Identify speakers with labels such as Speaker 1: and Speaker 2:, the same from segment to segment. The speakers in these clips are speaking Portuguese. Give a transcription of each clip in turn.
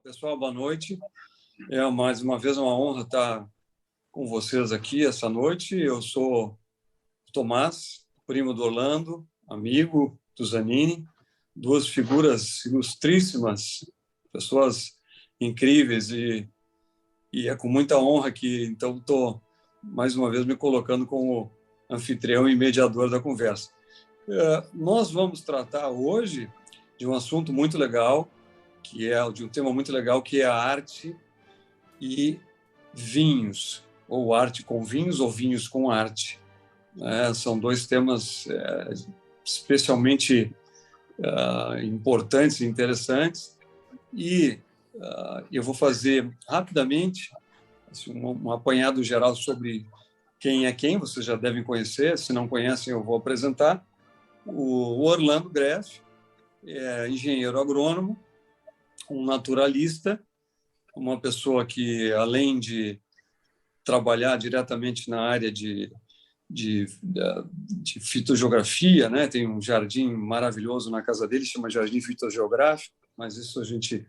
Speaker 1: Pessoal, boa noite. É mais uma vez uma honra estar com vocês aqui essa noite. Eu sou o Tomás, primo do Orlando, amigo do Zanini, duas figuras ilustríssimas, pessoas incríveis e é com muita honra que então estou mais uma vez me colocando como anfitrião e mediador da conversa. Nós vamos tratar hoje de um assunto muito legal, de um tema muito legal, que é a arte e vinhos, ou arte com vinhos, ou vinhos com arte. São dois temas especialmente importantes e interessantes, e eu vou fazer rapidamente assim, um apanhado geral sobre quem é quem, vocês já devem conhecer, se não conhecem eu vou apresentar. O Orlando Greff é engenheiro agrônomo, um naturalista, uma pessoa que, além de trabalhar diretamente na área de fitogeografia, né? Tem um jardim maravilhoso na casa dele, chama Jardim Fitogeográfico, mas isso a gente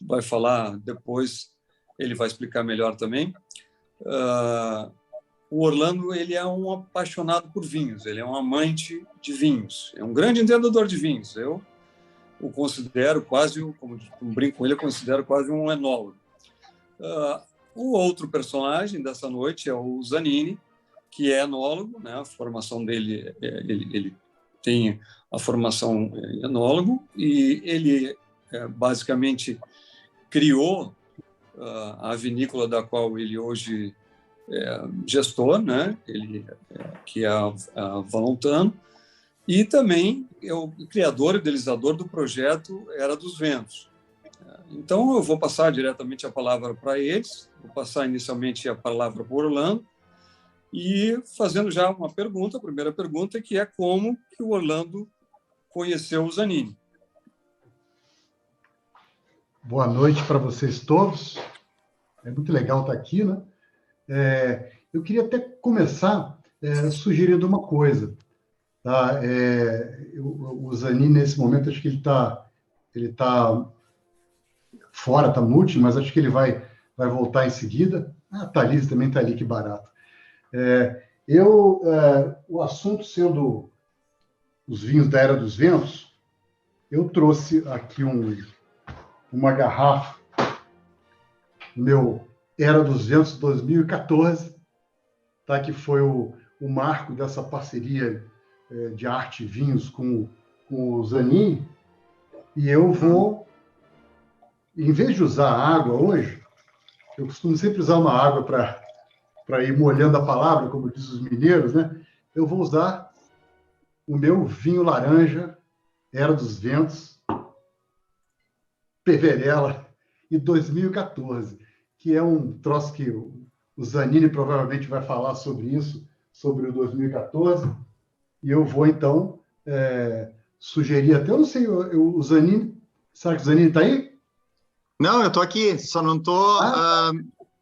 Speaker 1: vai falar depois, ele vai explicar melhor também. O Orlando, ele é um apaixonado por vinhos, ele é um amante de vinhos, é um grande entendedor de vinhos. Eu o considero quase, como brinco com ele, eu considero quase um enólogo. O outro personagem dessa noite é o Zanini, que é enólogo, né? A formação dele, ele tem a formação enólogo e ele basicamente criou a vinícola da qual ele hoje é gestor, né? Ele que é a Valontano, e também é o criador e idealizador do projeto Era dos Ventos. Então, eu vou passar diretamente a palavra para eles, vou passar inicialmente a palavra para o Orlando, e fazendo já uma pergunta, a primeira pergunta, que é como que o Orlando conheceu o Zanini.
Speaker 2: Boa noite para vocês todos. É muito legal estar aqui, né? Eu queria até começar sugerindo uma coisa. Tá? O Zanini, nesse momento, acho que ele tá fora, está multi, mas acho que ele vai voltar em seguida. A Thalise também está ali, que barato. O assunto sendo os vinhos da Era dos Ventos, eu trouxe aqui uma garrafa, meu Era dos Ventos 2014, tá? Que foi o marco dessa parceria de arte e vinhos com o Zanini. E eu vou, em vez de usar água hoje, eu costumo sempre usar uma água para ir molhando a palavra, como diz os mineiros, né? Eu vou usar o meu vinho laranja, Era dos Ventos, Peverella, e 2014, que é um troço que o Zanini provavelmente vai falar sobre isso, sobre o 2014, e eu vou, então, sugerir até, eu não sei, o Zanini, será que o Zanini está aí?
Speaker 3: Não, eu estou aqui, só não estou...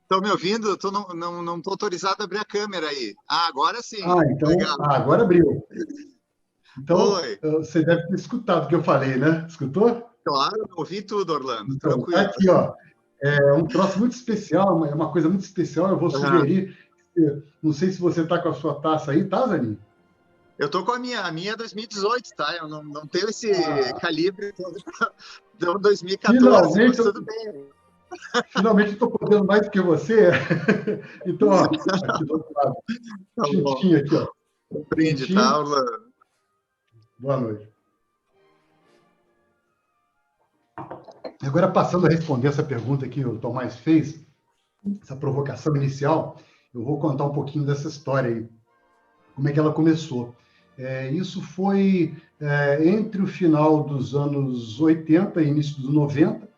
Speaker 3: Estão me ouvindo? Não estou autorizado a abrir a câmera aí. Agora sim.
Speaker 2: Então, agora abriu. Então, você deve ter escutado o que eu falei, né? Escutou?
Speaker 3: Claro, ouvi tudo, Orlando.
Speaker 2: Então,
Speaker 3: tranquilo.
Speaker 2: Tá aqui, ó. É um troço muito especial, é uma coisa muito especial. Eu vou sugerir. Não sei se você está com a sua taça aí, tá, Zanini?
Speaker 3: Eu estou com a minha é 2018, tá? Eu não tenho esse calibre todo. Então, 2014, mas tudo bem.
Speaker 2: Finalmente estou podendo mais do que você. Então, ó, aqui do outro lado. Tintinho aqui, ó.
Speaker 3: Brinde, tá, Orlando?
Speaker 2: Boa noite. Agora, passando a responder essa pergunta que o Tomás fez, essa provocação inicial, eu vou contar um pouquinho dessa história aí, como é que ela começou. Isso foi entre o final dos anos 80 e início dos 90.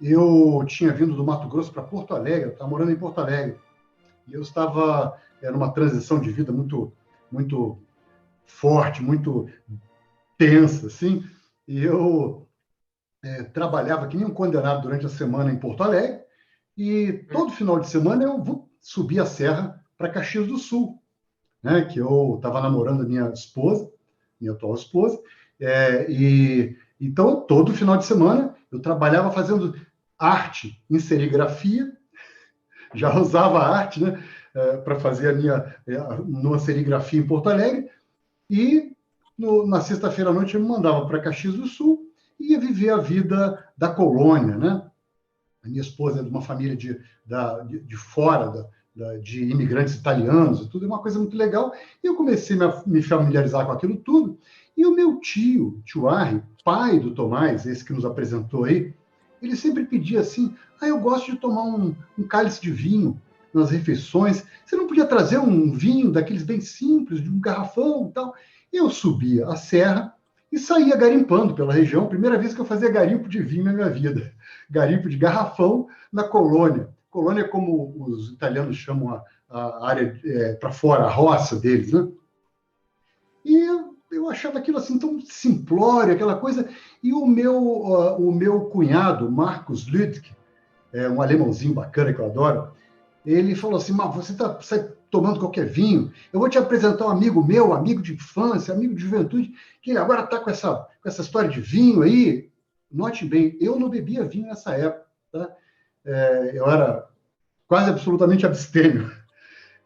Speaker 2: Eu tinha vindo do Mato Grosso para Porto Alegre, eu estava morando em Porto Alegre, e eu estava numa transição de vida muito, muito forte, muito tensa, assim, e eu trabalhava que nem um condenado durante a semana em Porto Alegre, e todo final de semana eu vou subir a serra para Caxias do Sul, né, que eu estava namorando a minha esposa, minha atual esposa, e então todo final de semana Eu trabalhava fazendo arte em serigrafia, já usava arte, né, para fazer a minha numa serigrafia em Porto Alegre, e na sexta-feira à noite eu me mandava para Caxias do Sul e ia viver a vida da colônia, né? A minha esposa é de uma família de fora, de imigrantes italianos e tudo, é uma coisa muito legal. E eu comecei a me familiarizar com aquilo tudo. E o meu tio Arri, pai do Tomás, esse que nos apresentou aí, ele sempre pedia assim: eu gosto de tomar um cálice de vinho nas refeições. Você não podia trazer um vinho daqueles bem simples, de um garrafão e tal? Eu subia a serra e saía garimpando pela região. Primeira vez que eu fazia garimpo de vinho na minha vida. Garimpo de garrafão na colônia. Colônia, como os italianos chamam a área para fora, a roça deles, né? E eu achava aquilo assim tão simplório, aquela coisa. E o meu cunhado, Marcos Lüdke, um alemãozinho bacana que eu adoro, ele falou assim: mas você está tomando qualquer vinho, eu vou te apresentar um amigo meu, amigo de infância, amigo de juventude, que ele agora está com essa história de vinho aí. Note bem, eu não bebia vinho nessa época, tá? Eu era quase absolutamente abstêmio.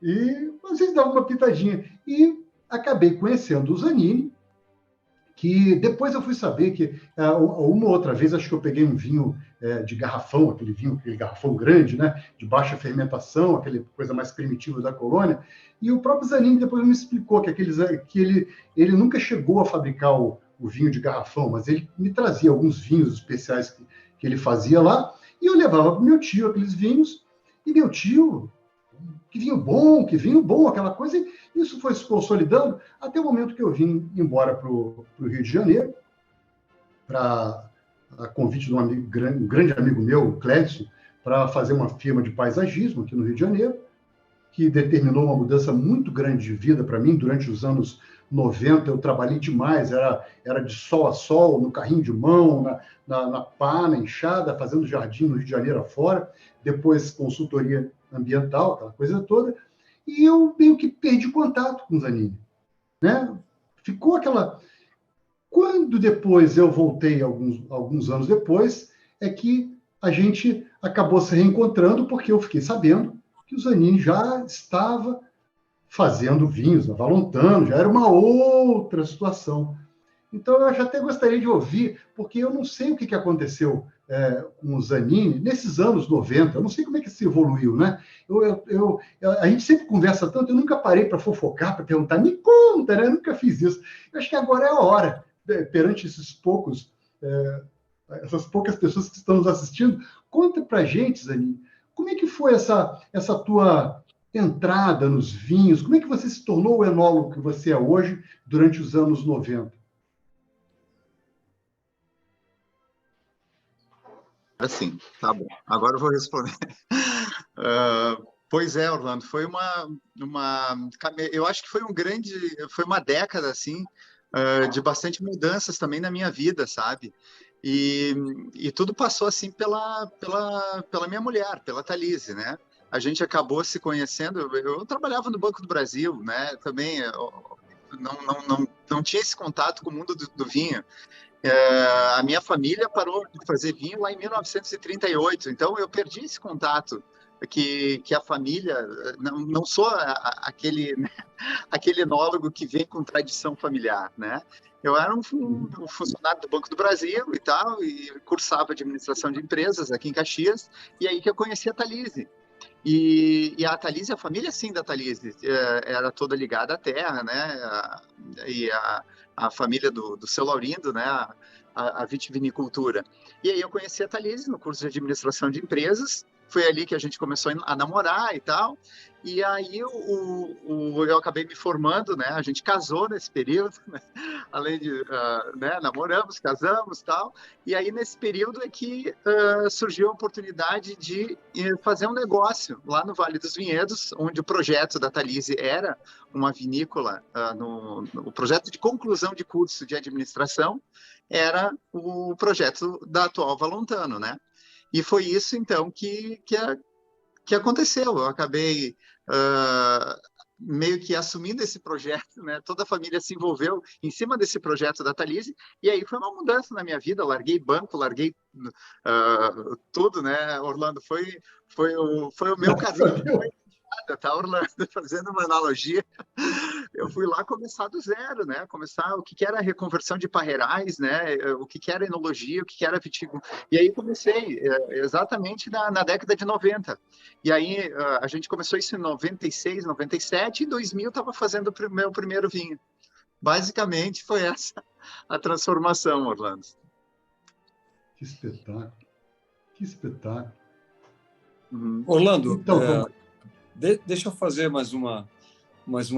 Speaker 2: E às vezes dava uma pitadinha. E acabei conhecendo o Zanini, que depois eu fui saber que uma outra vez, acho que eu peguei um vinho de garrafão, aquele garrafão grande, né, de baixa fermentação, aquela coisa mais primitiva da colônia, e o próprio Zanini depois me explicou que ele nunca chegou a fabricar o vinho de garrafão, mas ele me trazia alguns vinhos especiais que ele fazia lá, e eu levava para o meu tio aqueles vinhos, e meu tio, que vinho bom, aquela coisa, e isso foi se consolidando até o momento que eu vim embora para o Rio de Janeiro, a convite de um grande amigo meu, o Clédson, para fazer uma firma de paisagismo aqui no Rio de Janeiro, que determinou uma mudança muito grande de vida para mim. Durante os anos 90 eu trabalhei demais, era de sol a sol, no carrinho de mão, na pá, na enxada, fazendo jardim no Rio de Janeiro afora, depois consultoria ambiental, aquela coisa toda, e eu meio que perdi contato com o Zanini, né? Ficou aquela... Quando depois eu voltei, alguns anos depois, é que a gente acabou se reencontrando, porque eu fiquei sabendo que o Zanini já estava fazendo vinhos na Valontano, já era uma outra situação. Então, eu já até gostaria de ouvir, porque eu não sei o que aconteceu com o Zanini nesses anos 90, eu não sei como é que se evoluiu, né? A gente sempre conversa tanto, eu nunca parei para fofocar, para perguntar, me conta, né? Eu nunca fiz isso. Eu acho que agora é a hora, perante essas poucas pessoas que estão nos assistindo, conta para a gente, Zanini, como é que foi essa tua entrada nos vinhos, como é que você se tornou o enólogo que você é hoje durante os anos 90?
Speaker 3: Assim, tá bom. Agora eu vou responder. Pois é, Orlando, foi eu acho que foi uma década assim de bastante mudanças também na minha vida, sabe? E tudo passou assim pela minha mulher, pela Thalise, né? A gente acabou se conhecendo. Eu trabalhava no Banco do Brasil, né? Também não tinha esse contato com o mundo do vinho. A minha família parou de fazer vinho lá em 1938, então eu perdi esse contato que a família, não sou aquele enólogo que vem com tradição familiar, né? Eu era um funcionário do Banco do Brasil e tal, e cursava administração de empresas aqui em Caxias, e aí que eu conheci a Thalise. E a Thalise, a família sim da Thalise, era toda ligada à terra, né? E a família do seu Laurindo, né? A vitivinicultura. E aí eu conheci a Thalise no curso de administração de empresas, foi ali que a gente começou a namorar e tal, e aí eu acabei me formando, né? A gente casou nesse período, né? Além de, né? Namoramos, casamos e tal, e aí nesse período é que surgiu a oportunidade de fazer um negócio lá no Vale dos Vinhedos, onde o projeto da Thalise era uma vinícola, o projeto de conclusão de curso de administração era o projeto da atual Valontano, né? E foi isso, então, que aconteceu. Eu acabei meio que assumindo esse projeto, né? Toda a família se envolveu em cima desse projeto da Thalise, e aí foi uma mudança na minha vida. Larguei banco, larguei tudo, né, Orlando? Foi o meu caminho de uma enxada, tá, Orlando? Fazendo uma analogia, eu fui lá começar do zero, né? Começar o que era reconversão de parreirais, né? O que era enologia, o que era viticultura. E aí comecei exatamente na década de 90. E aí a gente começou isso em 96, 97, e em 2000 estava fazendo o meu primeiro vinho. Basicamente foi essa a transformação, Orlando.
Speaker 2: Que espetáculo. Que espetáculo.
Speaker 1: Orlando,
Speaker 2: Então,
Speaker 1: deixa eu fazer mais uma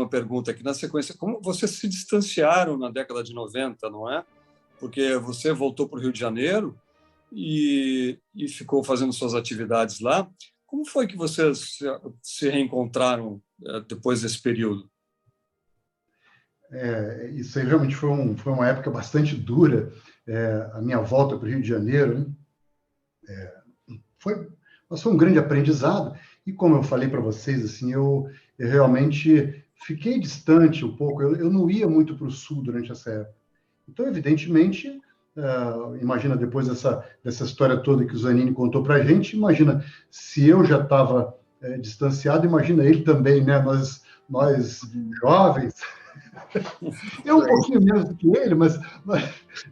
Speaker 1: pergunta aqui na sequência. Como vocês se distanciaram na década de 90, não é? Porque você voltou para o Rio de Janeiro e ficou fazendo suas atividades lá. Como foi que vocês se reencontraram depois desse período?
Speaker 2: Isso aí realmente foi uma época bastante dura, a minha volta para o Rio de Janeiro, né? Mas foi um grande aprendizado, e como eu falei para vocês, assim, eu realmente fiquei distante um pouco, eu não ia muito para o sul durante essa época. Então, evidentemente, imagina depois dessa história toda que o Zanini contou para a gente, imagina se eu já estava distanciado, imagina ele também, né? Nós jovens, eu um pouquinho menos do que ele, mas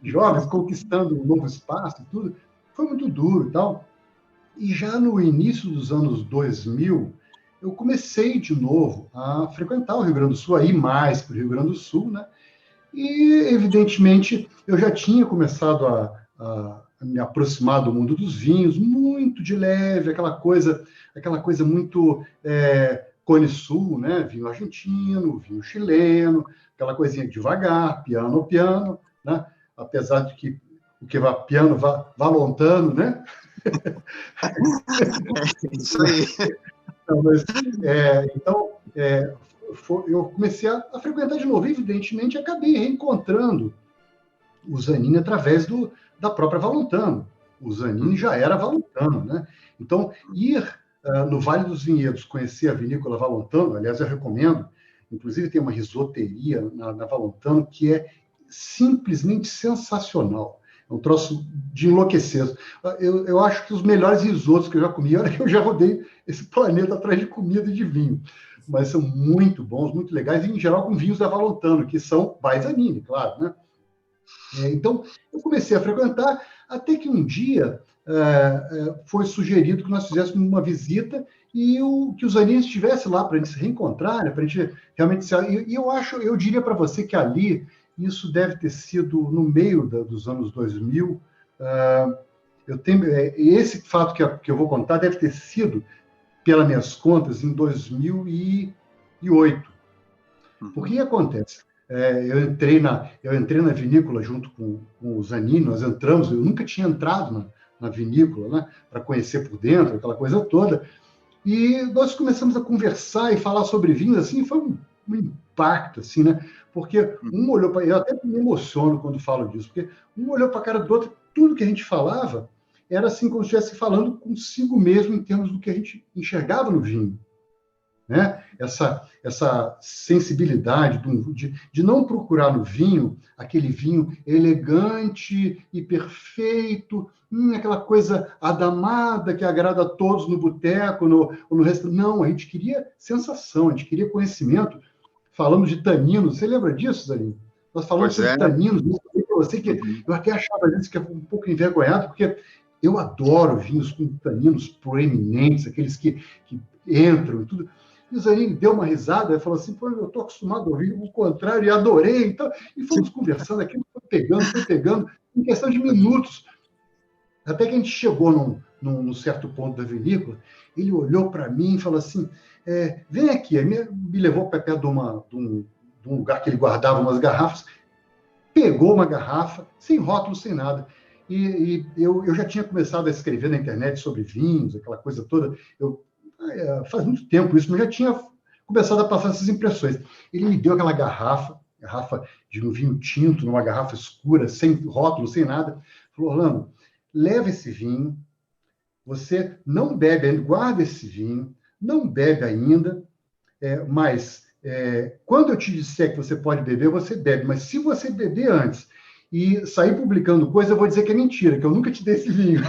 Speaker 2: jovens conquistando um novo espaço e tudo, foi muito duro e tal. E já no início dos anos 2000, eu comecei de novo a frequentar o Rio Grande do Sul, a ir mais para o Rio Grande do Sul, né? E, evidentemente, eu já tinha começado a me aproximar do mundo dos vinhos, muito de leve, aquela coisa muito Cone Sul, né? Vinho argentino, vinho chileno, aquela coisinha devagar, piano, piano, né? Apesar de que o que vai piano vai lontando, né?
Speaker 3: Isso aí.
Speaker 2: Então, eu comecei a frequentar de novo. Evidentemente, acabei reencontrando o Zanini através da própria Valontano. O Zanini já era Valontano, né? Então, ir no Vale dos Vinhedos, conhecer a vinícola Valontano, aliás, eu recomendo, inclusive tem uma risoteria na Valontano que é simplesmente sensacional. É um troço de enlouquecer. Eu acho que os melhores risotos que eu já comi, olha que eu já rodei esse planeta atrás de comida e de vinho, mas são muito bons, muito legais, e em geral com vinhos da Valontano, que são Baizanini, claro, né? Então, eu comecei a frequentar, até que um dia foi sugerido que nós fizéssemos uma visita e que o Zanini estivesse lá para a gente se reencontrar, né, para a gente realmente se... E eu diria para você que ali, isso deve ter sido no meio dos anos 2000, eu tenho, esse fato que eu vou contar deve ter sido, pelas minhas contas, em 2008. Por que acontece? Eu entrei na vinícola junto com o Zanini, nós entramos, eu nunca tinha entrado na vinícola, né, para conhecer por dentro, aquela coisa toda, e nós começamos a conversar e falar sobre vinhos, assim, foi um impacto, assim, né, porque um olhou para... Eu até me emociono quando falo disso, porque um olhou para a cara do outro, tudo que a gente falava era assim, como se estivesse falando consigo mesmo em termos do que a gente enxergava no vinho. Né? Essa sensibilidade de não procurar no vinho aquele vinho elegante e perfeito, aquela coisa adamada que agrada a todos no boteco, no restaurante. Não, a gente queria sensação, a gente queria conhecimento. Falamos de taninos, você lembra disso, Zanini? Nós falamos sobre taninos, eu falei para você que eu até achava às vezes que é um pouco envergonhado, porque eu adoro vinhos com taninos proeminentes, aqueles que entram e tudo. E o Zanini deu uma risada e falou assim, pô, eu estou acostumado a ouvir o contrário e adorei. Então, e fomos conversando, aquilo foi pegando, em questão de minutos. Até que a gente chegou num certo ponto da vinícola, ele olhou para mim e falou assim, vem aqui. Aí me levou para perto de um lugar que ele guardava umas garrafas, pegou uma garrafa, sem rótulo, sem nada. E eu já tinha começado a escrever na internet sobre vinhos, aquela coisa toda. Faz muito tempo isso, mas já tinha começado a passar essas impressões. Ele me deu aquela garrafa de um vinho tinto, numa garrafa escura, sem rótulo, sem nada. Falou, Orlando, leva esse vinho, você não bebe ainda, guarda esse vinho, não bebe ainda, mas quando eu te disser que você pode beber, você bebe. Mas se você beber antes e sair publicando coisa, eu vou dizer que é mentira, que eu nunca te dei esse vinho.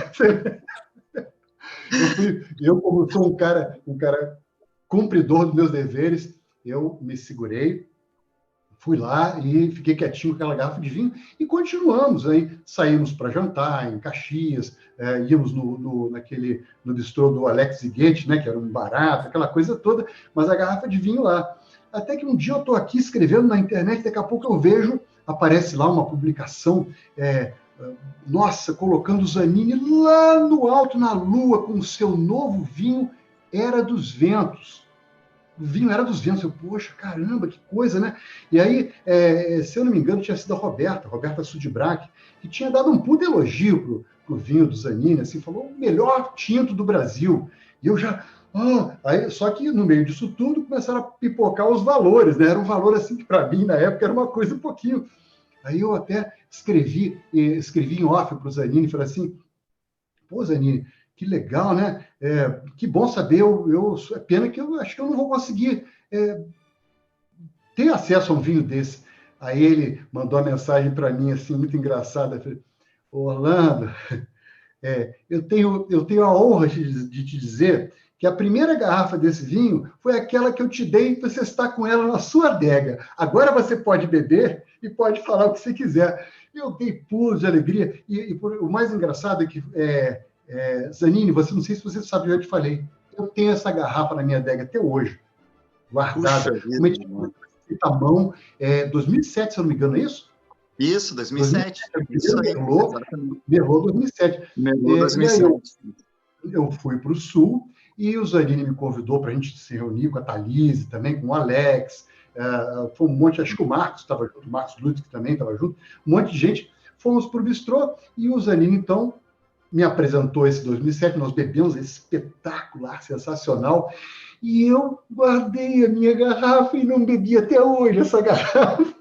Speaker 2: Eu como sou um cara cumpridor dos meus deveres, eu me segurei, fui lá e fiquei quietinho com aquela garrafa de vinho e continuamos. Aí saímos para jantar em Caxias, íamos no bistrô do Alex Ziguete, né, que era um barato, aquela coisa toda, mas a garrafa de vinho lá. Até que um dia eu estou aqui escrevendo na internet, daqui a pouco eu vejo, aparece lá uma publicação, nossa, colocando o Zanini lá no alto, na lua, com o seu novo vinho, Era dos Ventos. O vinho Era dos Ventos. Eu, poxa, caramba, que coisa, né? E aí, se eu não me engano, tinha sido a Roberta Sudibrac, que tinha dado um puta elogio pro vinho do Zanini, assim, falou, o melhor tinto do Brasil. E eu já... aí, só que no meio disso tudo começaram a pipocar os valores, né? Era um valor assim que para mim na época era uma coisa um pouquinho. Aí eu até escrevi em off para o Zanini e falei assim: pô, Zanini, que legal, né? Que bom saber. É pena que eu acho que eu não vou conseguir ter acesso a um vinho desse. Aí ele mandou uma mensagem para mim assim muito engraçada. Falei, Orlando, eu tenho a honra de te dizer que a primeira garrafa desse vinho foi aquela que eu te dei e você está com ela na sua adega. Agora você pode beber e pode falar o que você quiser. Eu dei pulos de alegria. O mais engraçado é que, Zanini, não sei se você sabe, eu já te falei, eu tenho essa garrafa na minha adega até hoje, guardada. Como é que a mão, 2007, se eu não me engano, é isso?
Speaker 3: Isso, 2007.
Speaker 2: Merlot 2007.
Speaker 3: Merlot 2007.
Speaker 2: E aí eu fui para o Sul e o Zanini me convidou para a gente se reunir com a Thalise também, com o Alex, foi um monte, acho que o Marcos estava junto, o Marcos Ludwig também estava junto, um monte de gente. Fomos para o bistrô e o Zanini, então, me apresentou esse 2007, nós bebemos esse espetacular, sensacional, e eu guardei a minha garrafa e não bebi até hoje essa garrafa.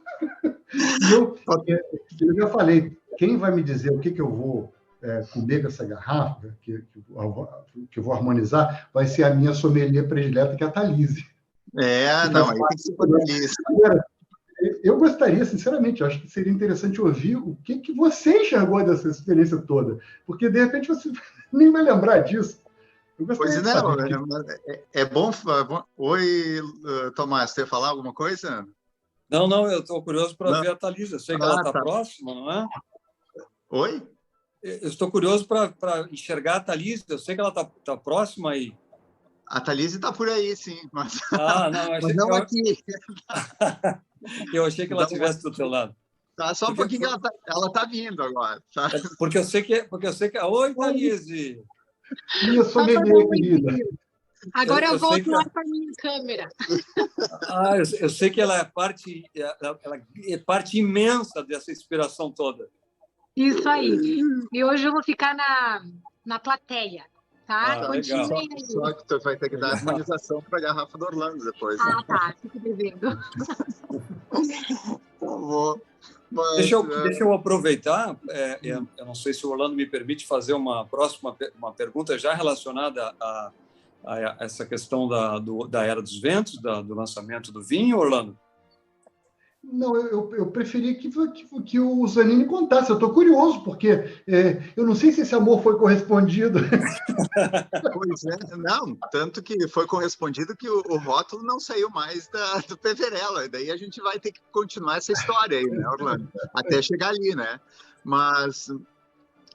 Speaker 2: E eu já falei, quem vai me dizer o que eu vou comer com essa garrafa, que eu vou harmonizar, vai ser a minha sommelier predileta, que é a Thalise.
Speaker 3: Não, aí tem que ser a Thalise.
Speaker 2: Agora, eu gostaria, sinceramente, eu acho que seria interessante ouvir o que você enxergou dessa experiência toda, porque, de repente, você nem vai lembrar disso.
Speaker 3: Pois não, é bom... Oi, Tomás, você ia falar alguma coisa?
Speaker 1: Não, eu estou curioso para ver a Thalise. Eu sei que ela está próxima, não é?
Speaker 3: Oi?
Speaker 1: Eu estou curioso para enxergar a Thalise. Eu sei que ela está próxima aí.
Speaker 3: A Thalise está por aí, sim. Mas...
Speaker 1: não,
Speaker 3: mas não aqui.
Speaker 1: Eu achei que ela estivesse do teu lado.
Speaker 3: Tá, só um pouquinho que ela está vindo agora. Tá?
Speaker 1: Porque eu sei que... Oi, Thalise!
Speaker 2: Minha sommelier, querida.
Speaker 4: Agora eu volto lá para a minha câmera.
Speaker 1: Eu sei que ela é parte imensa dessa inspiração toda.
Speaker 4: Isso aí. E hoje eu vou ficar na plateia, tá?
Speaker 1: Continuem
Speaker 3: aí. Só que tu vai ter que dar harmonização para a garrafa do Orlando depois.
Speaker 4: Né? Tá. Fico devendo.
Speaker 3: Por favor. Mas,
Speaker 1: deixa eu aproveitar. Eu não sei se o Orlando me permite fazer uma pergunta já relacionada a essa questão da Era dos Ventos, do lançamento do vinho, Orlando?
Speaker 2: Não, eu preferia que o Zanini contasse. Eu estou curioso, porque eu não sei se esse amor foi correspondido.
Speaker 3: Pois é, não, tanto que foi correspondido que o rótulo não saiu mais do Peverella, e daí a gente vai ter que continuar essa história aí, né, Orlando? Até chegar ali, né? Mas,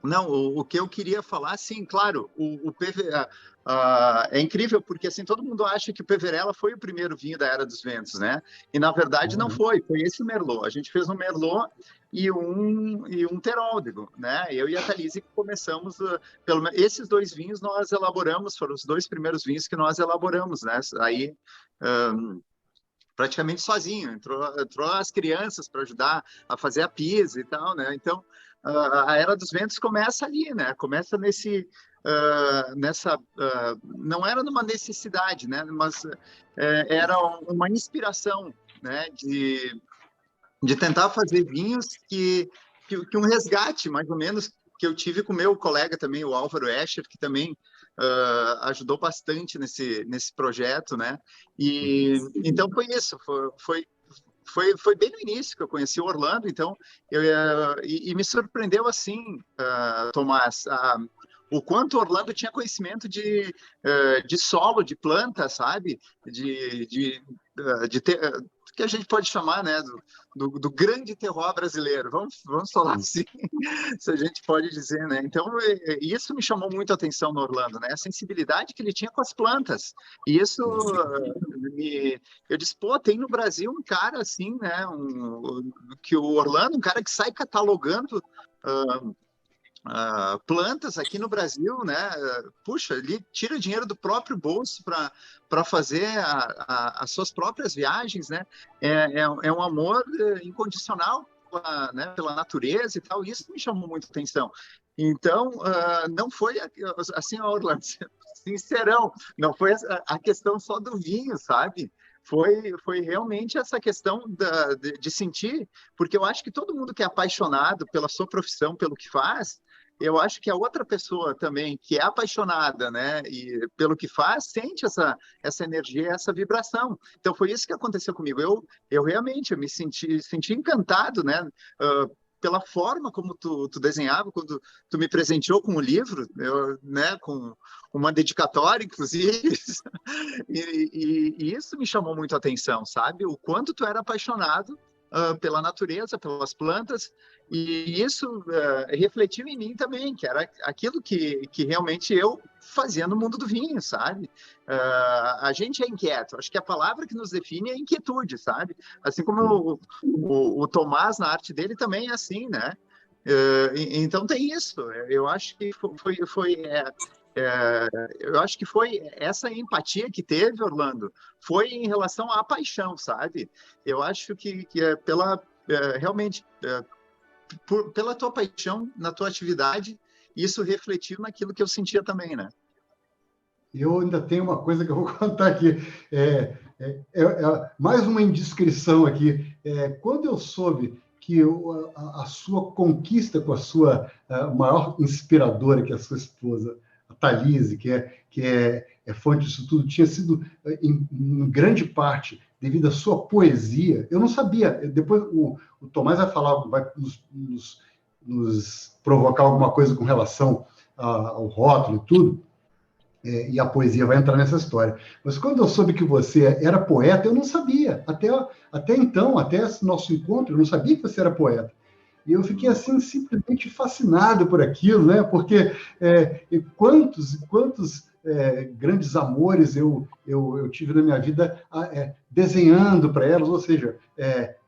Speaker 3: não, o que eu queria falar, sim, claro, o PV... é incrível, porque assim, todo mundo acha que o Peverella foi o primeiro vinho da Era dos Ventos, né? E, na verdade, não foi esse o Merlot. A gente fez um Merlot e um Teróldego, né? Eu e a Thalise começamos, esses dois vinhos nós elaboramos, foram os dois primeiros vinhos que nós elaboramos, né? Aí, praticamente sozinho, entrou as crianças para ajudar a fazer a pizza e tal, né? Então, a Era dos Ventos começa ali, né? Começa não era numa necessidade, né? Mas era uma inspiração, né? De tentar fazer vinhos que um resgate, mais ou menos, que eu tive com o meu colega também, o Álvaro Escher, que também ajudou bastante nesse projeto, né? E então foi isso, foi bem no início que eu conheci o Orlando, então e me surpreendeu assim, Tomás, o quanto o Orlando tinha conhecimento de solo, de planta, sabe? De ter, que a gente pode chamar, né, do grande terroir brasileiro, vamos falar assim, se a gente pode dizer, né? Então, isso me chamou muito a atenção no Orlando, né? A sensibilidade que ele tinha com as plantas. E isso, eu disse, pô, tem no Brasil um cara assim, né? Que o Orlando, um cara que sai catalogando plantas aqui no Brasil, né? Puxa, ele tira dinheiro do próprio bolso para fazer as suas próprias viagens, né? É um amor incondicional pela natureza e tal. Isso me chamou muito atenção. Então, não foi assim, Orlando, sincerão, não foi a questão só do vinho, sabe? Foi realmente essa questão de sentir, porque eu acho que todo mundo que é apaixonado pela sua profissão, pelo que faz, eu acho que a outra pessoa também que é apaixonada, né, e pelo que faz, sente essa energia, essa vibração. Então foi isso que aconteceu comigo. Eu realmente me senti encantado, né, pela forma como tu desenhava, quando tu me presenteou com o livro, né, com uma dedicatória, inclusive, e isso me chamou muito a atenção, sabe? O quanto tu era apaixonado pela natureza, pelas plantas, e isso refletiu em mim também, que era aquilo que realmente eu fazia no mundo do vinho, sabe? A gente é inquieto, acho que a palavra que nos define é inquietude, sabe? Assim como o Tomás, na arte dele, também é assim, né? Então tem isso, eu acho que eu acho que foi essa empatia que teve, Orlando, foi em relação à paixão, sabe? Eu acho que é realmente pela tua paixão, na tua atividade, isso refletiu naquilo que eu sentia também, né?
Speaker 2: Eu ainda tenho uma coisa que eu vou contar aqui. Mais uma indiscrição aqui. Quando eu soube que a sua conquista com a sua maior inspiradora, que é a sua esposa, a Thalise, que é fonte disso tudo, tinha sido, em grande parte, devido à sua poesia, eu não sabia. Depois o Tomás vai falar, vai nos provocar alguma coisa com relação ao rótulo e tudo, e a poesia vai entrar nessa história. Mas quando eu soube que você era poeta, eu não sabia. Até então, até esse nosso encontro, eu não sabia que você era poeta. E eu fiquei, assim, simplesmente fascinado por aquilo, né? Porque quantos grandes amores eu tive na minha vida desenhando para elas, ou seja,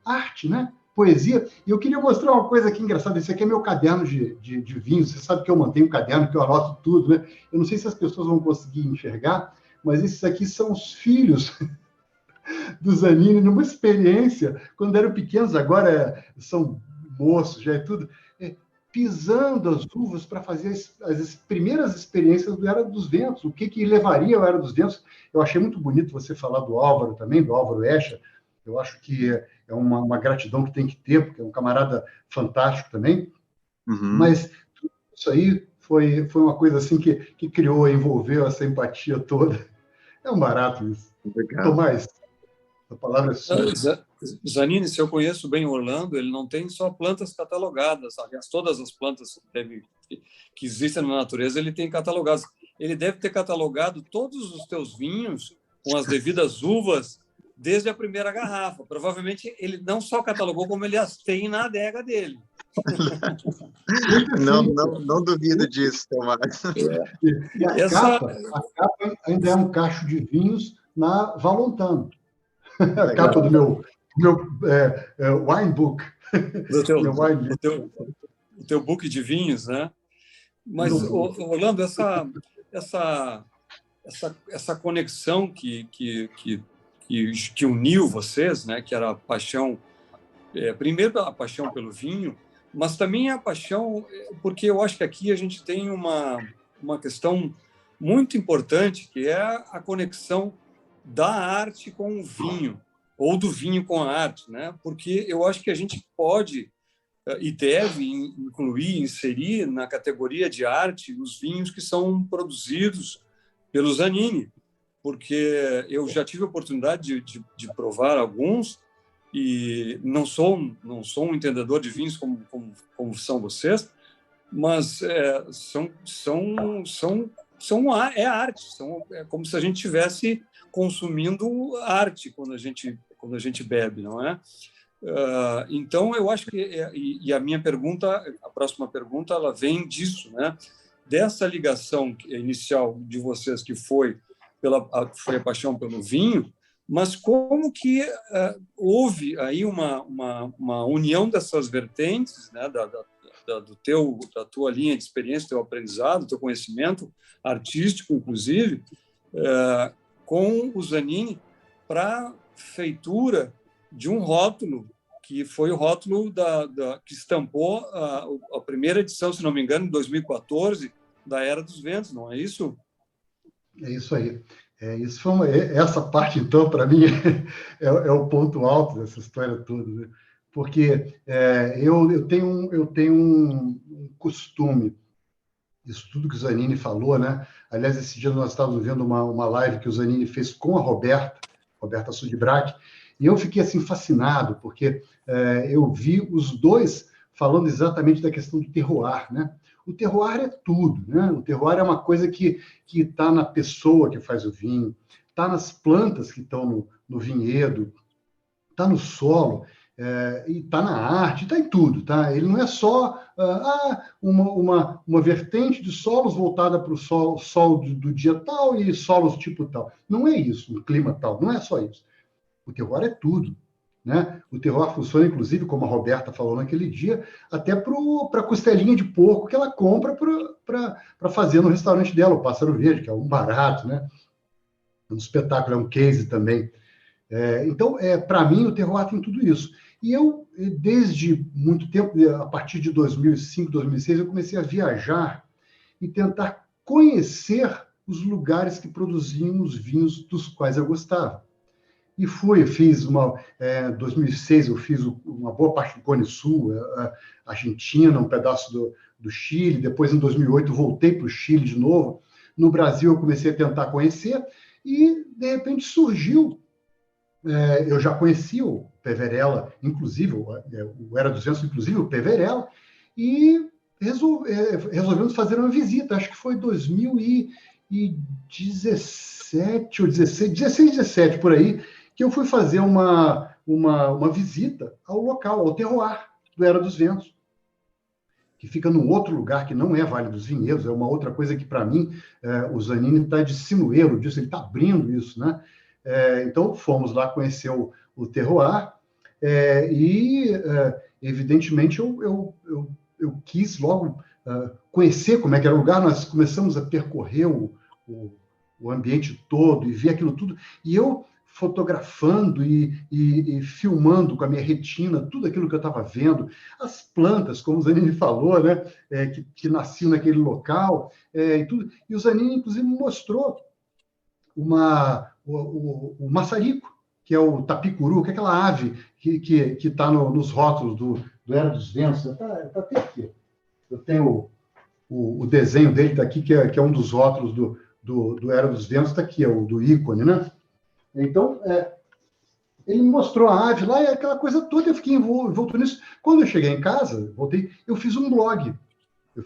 Speaker 2: arte, né? Poesia. E eu queria mostrar uma coisa aqui engraçada. Esse aqui é meu caderno de vinho. Você sabe que eu mantenho um caderno, que eu anoto tudo, né? Eu não sei se as pessoas vão conseguir enxergar, mas esses aqui são os filhos do Zanini, numa experiência, quando eram pequenos, agora são moços, já é tudo, pisando as uvas para fazer as primeiras experiências do Era dos Ventos, o que levaria ao Era dos Ventos. Eu achei muito bonito você falar do Álvaro também, do Álvaro Escher. Eu acho que é uma gratidão que tem que ter, porque é um camarada fantástico também.
Speaker 3: Uhum.
Speaker 2: Mas tudo isso aí foi uma coisa assim que criou, envolveu essa empatia toda. É um barato isso.
Speaker 3: Obrigado.
Speaker 2: Tomás, a palavra é sua.
Speaker 1: Zanini, se eu conheço bem Orlando, ele não tem só plantas catalogadas. Aliás, todas as plantas que existem na natureza, ele tem catalogadas. Ele deve ter catalogado todos os teus vinhos com as devidas uvas desde a primeira garrafa. Provavelmente ele não só catalogou, como ele as tem na adega dele.
Speaker 3: Não duvido disso, Tomás.
Speaker 2: E a capa ainda é um cacho de vinhos na Valontano. A capa do meu wine book.
Speaker 1: O teu book de vinhos, né? Mas, Orlando, essa conexão que uniu vocês, né? Que era a paixão, primeiro a paixão pelo vinho, mas também a paixão, porque eu acho que aqui a gente tem uma questão muito importante, que é a conexão da arte com o vinho, ou do vinho com a arte, né? Porque eu acho que a gente pode e deve incluir, inserir na categoria de arte os vinhos que são produzidos pelo Zanini, porque eu já tive a oportunidade de provar alguns e não sou um entendedor de vinhos como são vocês, mas é arte, é como se a gente estivesse consumindo arte quando a gente bebe, não é? Então, eu acho que a minha pergunta, a próxima pergunta, ela vem disso, né? Dessa ligação inicial de vocês que foi a paixão pelo vinho, mas como que houve aí uma união dessas vertentes, né? Da tua linha de experiência, teu aprendizado, teu conhecimento artístico, inclusive, com o Zanini para feitura de um rótulo que foi o rótulo que estampou a primeira edição, se não me engano, em 2014, da Era dos Ventos, não é isso?
Speaker 2: É isso aí. Essa parte, então, para mim, é o ponto alto dessa história toda, né? Porque eu tenho um costume, isso tudo que o Zanini falou, né? Aliás, esse dia nós estávamos vendo uma live que o Zanini fez com a Roberta Sudbrack, e eu fiquei assim fascinado, porque eu vi os dois falando exatamente da questão do terroir, né? O terroir é tudo, né? O terroir é uma coisa que está na pessoa que faz o vinho, está nas plantas que estão no vinhedo, está no solo, e está na arte, está em tudo, tá? Ele não é só uma vertente de solos voltada para o sol do dia tal e solos tipo tal. Não é isso, um clima tal, não é só isso. O terroir é tudo, né? O terroir funciona, inclusive, como a Roberta falou naquele dia, até para a costelinha de porco que ela compra para fazer no restaurante dela, o Pássaro Verde, que é um barato, né? Um espetáculo, é um case também. Então, para mim, o terroir tem tudo isso. E eu, desde muito tempo, a partir de 2005, 2006, eu comecei a viajar e tentar conhecer os lugares que produziam os vinhos dos quais eu gostava. E em 2006 eu fiz uma boa parte do Cone Sul, Argentina, um pedaço do Chile, depois em 2008 voltei para o Chile de novo. No Brasil eu comecei a tentar conhecer e, de repente, surgiu. Eu já conhecia o Peverella, inclusive, o Era 200, inclusive o Peverella, e resolvemos fazer uma visita, acho que foi 2017 ou 16, 17, por aí, que eu fui fazer uma visita ao local, ao terroir do Era dos Ventos, que fica num outro lugar que não é Vale dos Vinhedos, é uma outra coisa que, para mim, o Zanini está de sinueiro disso, ele está abrindo isso, né? Então, fomos lá conhecer o terroir evidentemente, eu quis logo conhecer como é que era o lugar. Nós começamos a percorrer o ambiente todo e ver aquilo tudo, e eu fotografando e filmando com a minha retina tudo aquilo que eu estava vendo, as plantas, como o Zanini falou, né, que nasciam naquele local, e tudo. E o Zanini, inclusive, mostrou o maçarico, que é o tapicuru, que é aquela ave que está nos rótulos do Era dos Ventos. Está até aqui. Eu tenho o desenho dele, está aqui, que é um dos rótulos do Era dos Ventos, está aqui, é o do ícone, né? Então, ele me mostrou a ave lá e aquela coisa toda, eu fiquei envolto nisso. Quando eu cheguei em casa, voltei, eu fiz um blog. Eu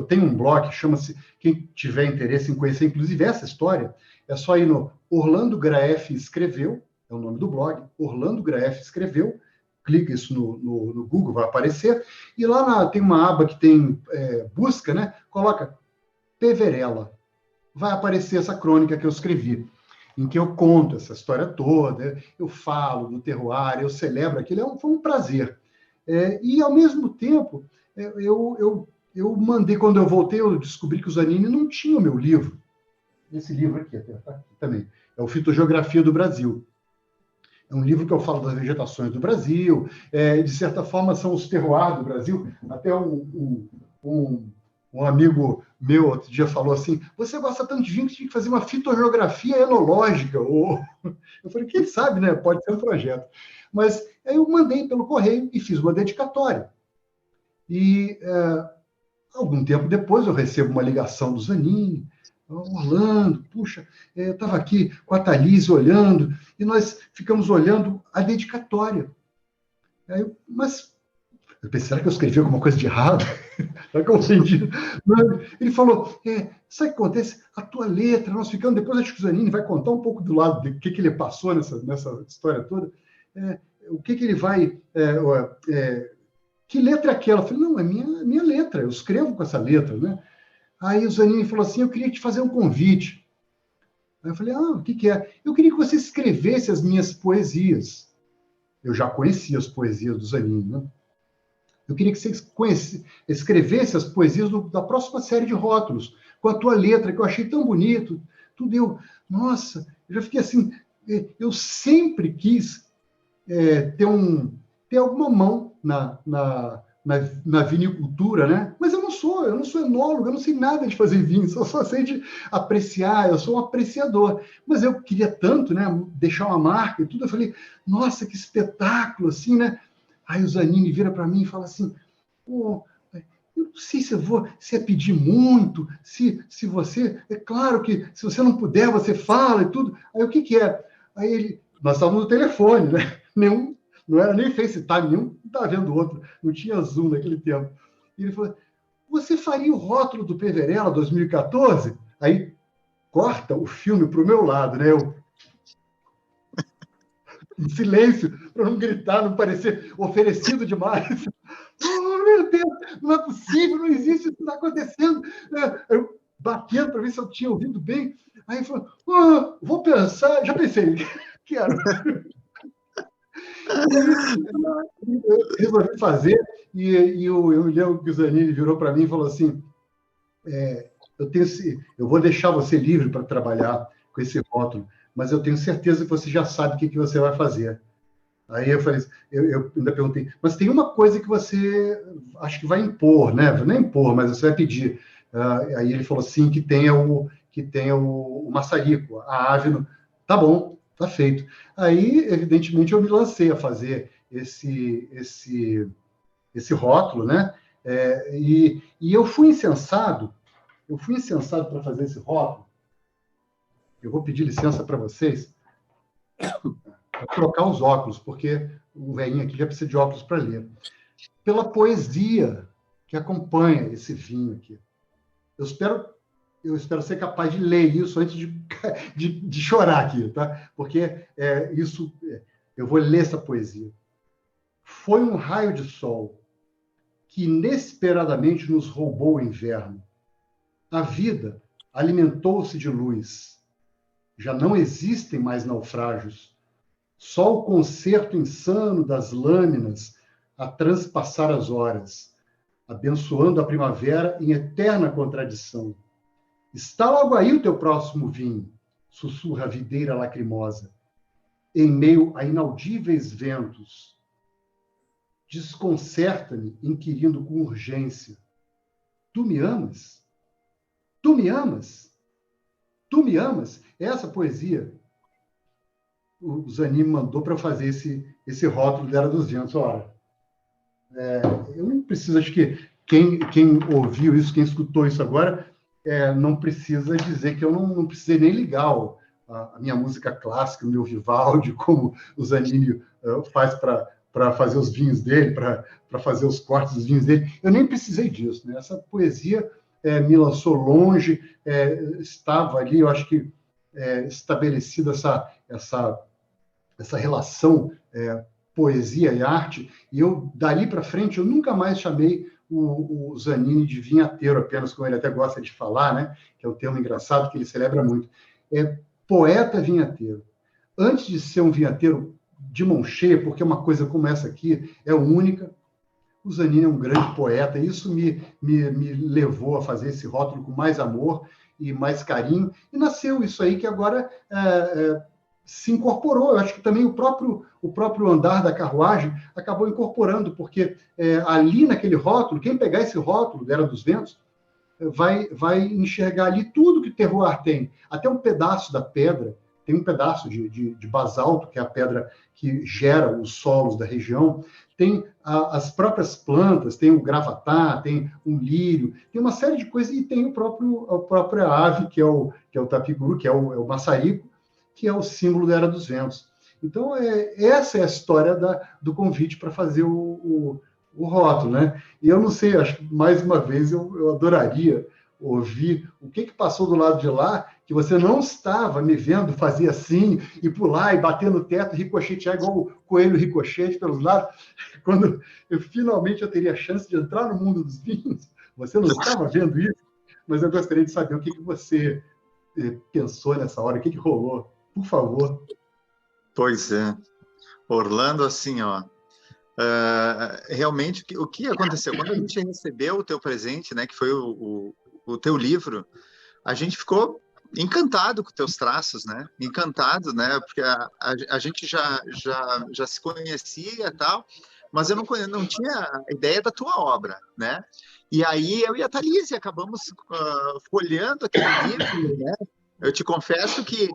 Speaker 2: tenho um blog que chama-se, quem tiver interesse em conhecer, inclusive, essa história, é só ir no Orlando Graeff Escreveu, é o nome do blog, Orlando Graeff Escreveu, clica isso no Google, vai aparecer, e lá tem uma aba que tem busca, né? Coloca Peverella, vai aparecer essa crônica que eu escrevi, em que eu conto essa história toda, eu falo do terroir, eu celebro aquilo, foi um prazer. E, ao mesmo tempo, eu mandei, quando eu voltei, eu descobri que o Zanini não tinha o meu livro. Esse livro aqui, tá aqui também, é o Fitogeografia do Brasil. É um livro que eu falo das vegetações do Brasil, de certa forma são os terroirs do Brasil. Até um amigo meu outro dia falou assim, você gosta tanto de vinho que tinha que fazer uma fitogeografia enológica. Eu falei, quem sabe, né? Pode ser um projeto. Mas aí eu mandei pelo correio e fiz uma dedicatória. E algum tempo depois eu recebo uma ligação do Zanini: Orlando, puxa, eu estava aqui com a Thalise olhando, e nós ficamos olhando a dedicatória. Mas eu pensei, será que eu escrevi alguma coisa de errado? Será que eu ofendi? Ele falou, sabe o que acontece? A tua letra, nós ficamos, depois acho que o Zanini vai contar um pouco do lado do que ele passou nessa história toda, o que ele vai... que letra é aquela? Eu falei, não, é minha letra, eu escrevo com essa letra, né? Aí o Zanini falou assim, eu queria te fazer um convite. Aí eu falei, o que é? Eu queria que você escrevesse as minhas poesias. Eu já conhecia as poesias do Zanini, né? Eu queria que você escrevesse as poesias da próxima série de rótulos, com a tua letra, que eu achei tão bonito. Tudo nossa, eu já fiquei assim, eu sempre quis ter alguma mão na vinicultura, né? Mas eu não sou enólogo, eu não sei nada de fazer vinho, eu só sei de apreciar, eu sou um apreciador. Mas eu queria tanto, né, deixar uma marca e tudo, eu falei, nossa, que espetáculo, assim, né? Aí o Zanini vira para mim e fala assim, eu não sei se é pedir muito, se você, é claro que se você não puder, você fala e tudo. Aí o que é? Aí nós estávamos no telefone, né? Não era nem FaceTime, nenhum estava vendo o outro, não tinha Zoom naquele tempo. E ele falou, você faria o rótulo do Peverella 2014? Aí corta o filme para o meu lado, né? Eu, em silêncio, para não gritar, não parecer oferecido demais. Oh, meu Deus, não é possível, não existe, isso está acontecendo. Eu batendo para ver se eu tinha ouvido bem. Aí ele falou, vou pensar, já pensei, quero. Eu resolvi fazer, e eu lembro que o Zanini virou para mim e falou assim, eu vou deixar você livre para trabalhar com esse rótulo, mas eu tenho certeza que você já sabe o que você vai fazer. Aí eu falei, eu ainda perguntei, mas tem uma coisa que você acho que vai impor, né? Não é impor, mas você vai pedir. Aí ele falou sim, que tenha o maçarico, a ave. Tá bom, tá feito. Aí, evidentemente, eu me lancei a fazer esse rótulo, né? E eu fui insensado para fazer esse rótulo. Eu vou pedir licença para vocês para trocar os óculos, porque o velhinho aqui já precisa de óculos para ler. Pela poesia que acompanha esse vinho aqui. Eu espero ser capaz de ler isso antes de chorar aqui, tá? Porque eu vou ler essa poesia. Foi um raio de sol que inesperadamente nos roubou o inverno. A vida alimentou-se de luz. Já não existem mais naufrágios. Só o concerto insano das lâminas a transpassar as horas, abençoando a primavera em eterna contradição. Está logo aí o teu próximo vinho, sussurra a videira lacrimosa, em meio a inaudíveis ventos. Desconcerta-me, inquirindo com urgência. Tu me amas? Tu me amas? Tu me amas? Essa poesia o Zanini mandou para eu fazer esse rótulo da Era dos Ventos. Ora, eu não preciso, acho que quem ouviu isso, quem escutou isso agora, não precisa dizer que eu não precisei nem ligar a minha música clássica, o meu Vivaldi, como o Zanini faz para fazer os vinhos dele, para fazer os cortes dos vinhos dele. Eu nem precisei disso, né? Essa poesia me lançou longe, estava ali, eu acho que estabelecida essa relação poesia e arte, e eu, dali para frente, eu nunca mais chamei o Zanini de vinhateiro apenas, como ele até gosta de falar, né? Que é um termo engraçado que ele celebra muito. Poeta vinhateiro. Antes de ser um vinhateiro de mão cheia, porque uma coisa como essa aqui é única, o Zanini é um grande poeta, e isso me levou a fazer esse rótulo com mais amor e mais carinho, e nasceu isso aí que agora se incorporou. Eu acho que também o próprio andar da carruagem acabou incorporando, porque ali naquele rótulo, quem pegar esse rótulo da Era dos Ventos vai enxergar ali tudo que o terroir tem, até um pedaço da pedra tem um pedaço de basalto, que é a pedra que gera os solos da região, tem as próprias plantas, tem o gravatá, tem um lírio, tem uma série de coisas, e tem a própria ave, que é o tapicuru, que é o maçarico, que é o símbolo da Era dos Ventos. Então, essa é a história do convite para fazer o rótulo, né? E eu não sei, acho que mais uma vez eu adoraria ouvir o que passou do lado de lá, que você não estava me vendo fazer assim, e pular, e bater no teto, ricochetear igual o coelho ricochete pelos lados. Quando eu teria a chance de entrar no mundo dos vinhos, você não estava vendo isso, mas eu gostaria de saber o que você pensou nessa hora, o que rolou. Por favor.
Speaker 3: Pois é. Orlando, assim, ó, realmente, o que aconteceu? Quando a gente recebeu o teu presente, né, que foi o teu livro, a gente ficou encantado com teus traços, né? Encantado, né? Porque a gente já se conhecia e tal, mas eu não tinha ideia da tua obra, né? E aí eu e a Thalise acabamos folheando aquele livro, né? Eu te confesso que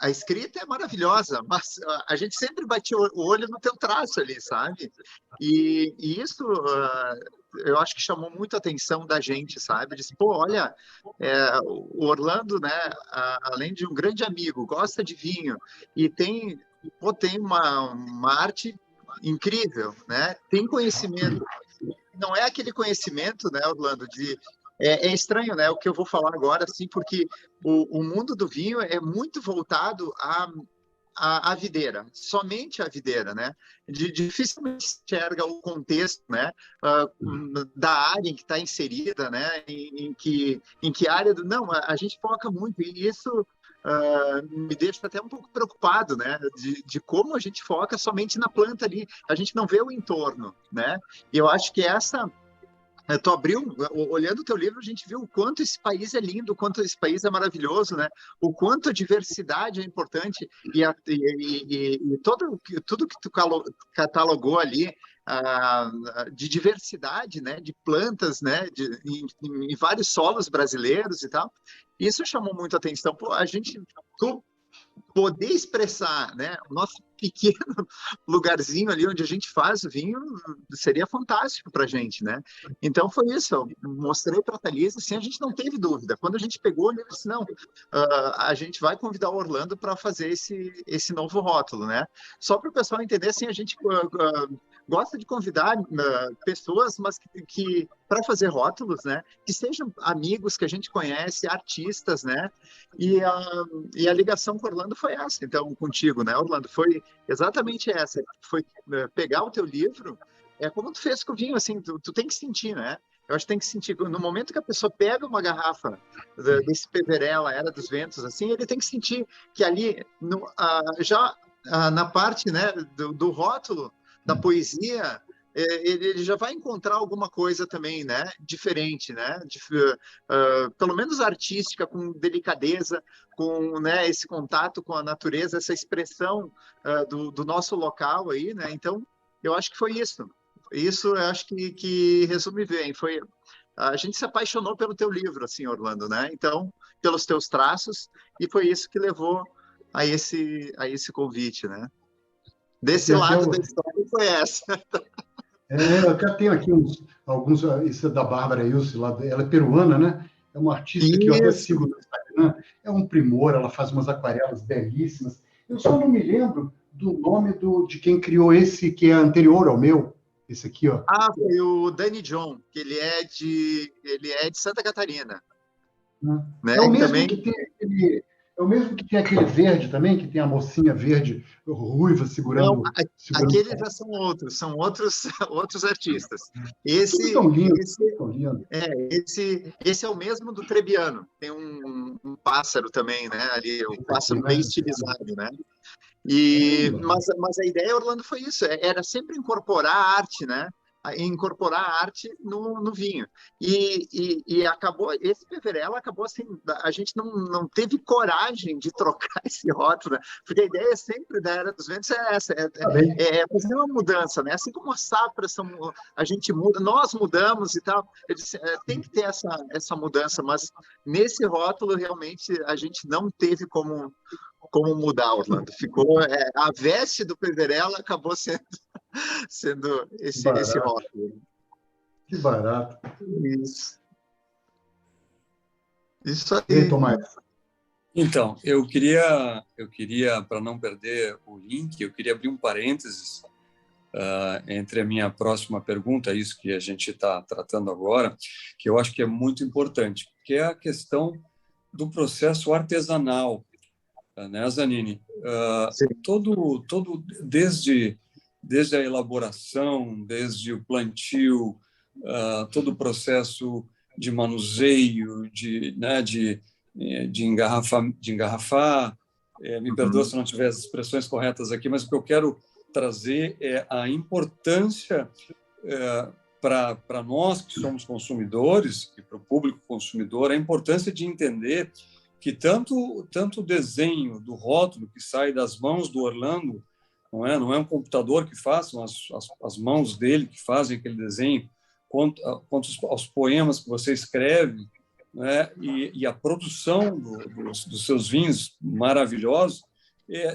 Speaker 3: a escrita é maravilhosa, mas a gente sempre batia o olho no teu traço ali, sabe? E isso eu acho que chamou muito a atenção da gente, sabe? Disse, pô, olha, o Orlando, né, além de um grande amigo, gosta de vinho e tem uma arte incrível, né? Tem conhecimento. Não é aquele conhecimento, né, Orlando, é estranho, né, o que eu vou falar agora, assim, porque o mundo do vinho é muito voltado à videira, somente à videira, né? Dificilmente se enxerga o contexto, né, da área em que está inserida, né, em que área... Não, a gente foca muito, e isso me deixa até um pouco preocupado, né, de como a gente foca somente na planta ali, a gente não vê o entorno, né? E eu acho que tu abriu, olhando o teu livro, a gente viu o quanto esse país é lindo, o quanto esse país é maravilhoso, né? O quanto a diversidade é importante e tudo que tu catalogou ali de diversidade, né? De plantas, né? Em vários solos brasileiros e tal. Isso chamou muito a atenção. Pô, tu poder expressar, né, o nosso pequeno lugarzinho ali onde a gente faz o vinho seria fantástico para a gente, né? Então foi isso, eu mostrei para a Thalys, assim, a gente não teve dúvida. Quando a gente pegou, ele disse, não, a gente vai convidar o Orlando para fazer esse novo rótulo, né? Só para o pessoal entender, assim, a gente gosta de convidar pessoas, mas que para fazer rótulos, né, que sejam amigos que a gente conhece, artistas, né? E a ligação com o Orlando foi essa, então, contigo, né, Orlando? Foi exatamente essa. Foi pegar o teu livro, como tu fez com o vinho, assim, tu tem que sentir, né? Eu acho que tem que sentir. No momento que a pessoa pega uma garrafa desse Peverella, Era dos Ventos, assim, ele tem que sentir que ali, na parte, né, do rótulo, da poesia, ele já vai encontrar alguma coisa também, né, diferente, né, pelo menos artística, com delicadeza, com, né, esse contato com a natureza, essa expressão do nosso local aí, né. Então eu acho que foi isso eu acho que resume bem, a gente se apaixonou pelo teu livro, assim, Orlando, né, então, pelos teus traços, e foi isso que levou a esse convite, né. Desse lado da história foi essa.
Speaker 2: Eu até tenho aqui alguns, isso é da Bárbara Ilse, ela é peruana, né? É uma artista que eu até sigo no Instagram, é um primor, ela faz umas aquarelas belíssimas. Eu só não me lembro do nome de quem criou esse, que é anterior ao meu, esse aqui, ó.
Speaker 3: Foi o Danny John, que ele é de Santa Catarina. Né?
Speaker 2: É o mesmo também... que tem é o mesmo que tem aquele verde também, que tem a mocinha verde ruiva segurando...
Speaker 3: Não, aqueles já são outros artistas. Esse
Speaker 2: tão lindo,
Speaker 3: esse é o mesmo do Trebbiano. Tem um pássaro também, né? Ali, um pássaro meio estilizado, né? Mas a ideia, Orlando, foi isso. Era sempre incorporar a arte, né? incorporar a arte no vinho. E acabou, esse Peverella acabou assim, a gente não teve coragem de trocar esse rótulo, né? Porque a ideia sempre da Era dos Ventos é essa, é fazer uma mudança, né? Assim como as safras a gente muda, nós mudamos e tal, eu disse, tem que ter essa mudança, mas nesse rótulo realmente a gente não teve como mudar, Orlando. Ficou a veste do Peverella acabou sendo esse rótulo.
Speaker 2: Que barato.
Speaker 3: Isso aí.
Speaker 2: E aí, Tomás?
Speaker 1: Então, eu queria, para não perder o link, eu queria abrir um parênteses entre a minha próxima pergunta, isso que a gente está tratando agora, que eu acho que é muito importante, que é a questão do processo artesanal, né, Zanini? Desde a elaboração, desde o plantio, todo o processo de manuseio, de engarrafar. Me perdoa se não tiver as expressões corretas aqui, mas o que eu quero trazer é a importância para nós que somos consumidores e para o público consumidor, a importância de entender que tanto o desenho do rótulo que sai das mãos do Orlando, não é um computador que faz, são as mãos dele que fazem aquele desenho, quanto aos poemas que você escreve, né? E a produção dos seus vinhos maravilhosos,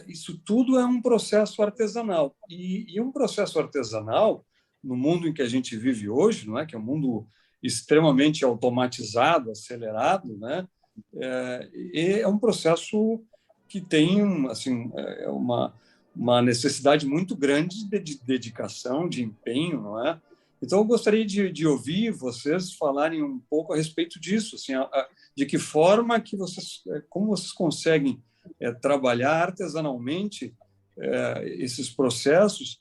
Speaker 1: isso tudo é um processo artesanal. E um processo artesanal, no mundo em que a gente vive hoje, não é? Que é um mundo extremamente automatizado, acelerado, né? É um processo que tem uma necessidade muito grande de dedicação, de empenho, não é? Então, eu gostaria de ouvir vocês falarem um pouco a respeito disso, assim, de que forma como vocês conseguem trabalhar artesanalmente esses processos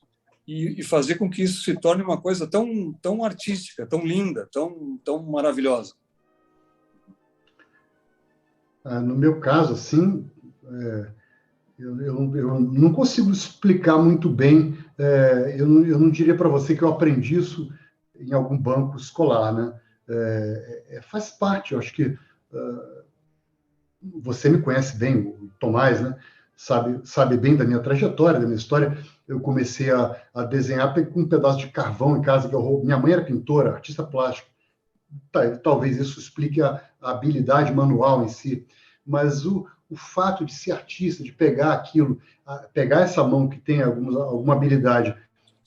Speaker 1: e fazer com que isso se torne uma coisa tão artística, tão linda, tão maravilhosa.
Speaker 2: No meu caso, assim, eu não consigo explicar muito bem. Eu não diria para você que eu aprendi isso em algum banco escolar, né? Faz parte, eu acho que você me conhece bem, o Tomás, né? Sabe bem da minha trajetória, da minha história. Eu comecei a desenhar com um pedaço de carvão em casa que eu roubo. Minha mãe era pintora, artista plástica. Talvez isso explique a habilidade manual em si, mas o fato de ser artista, de pegar aquilo, pegar essa mão que tem alguma habilidade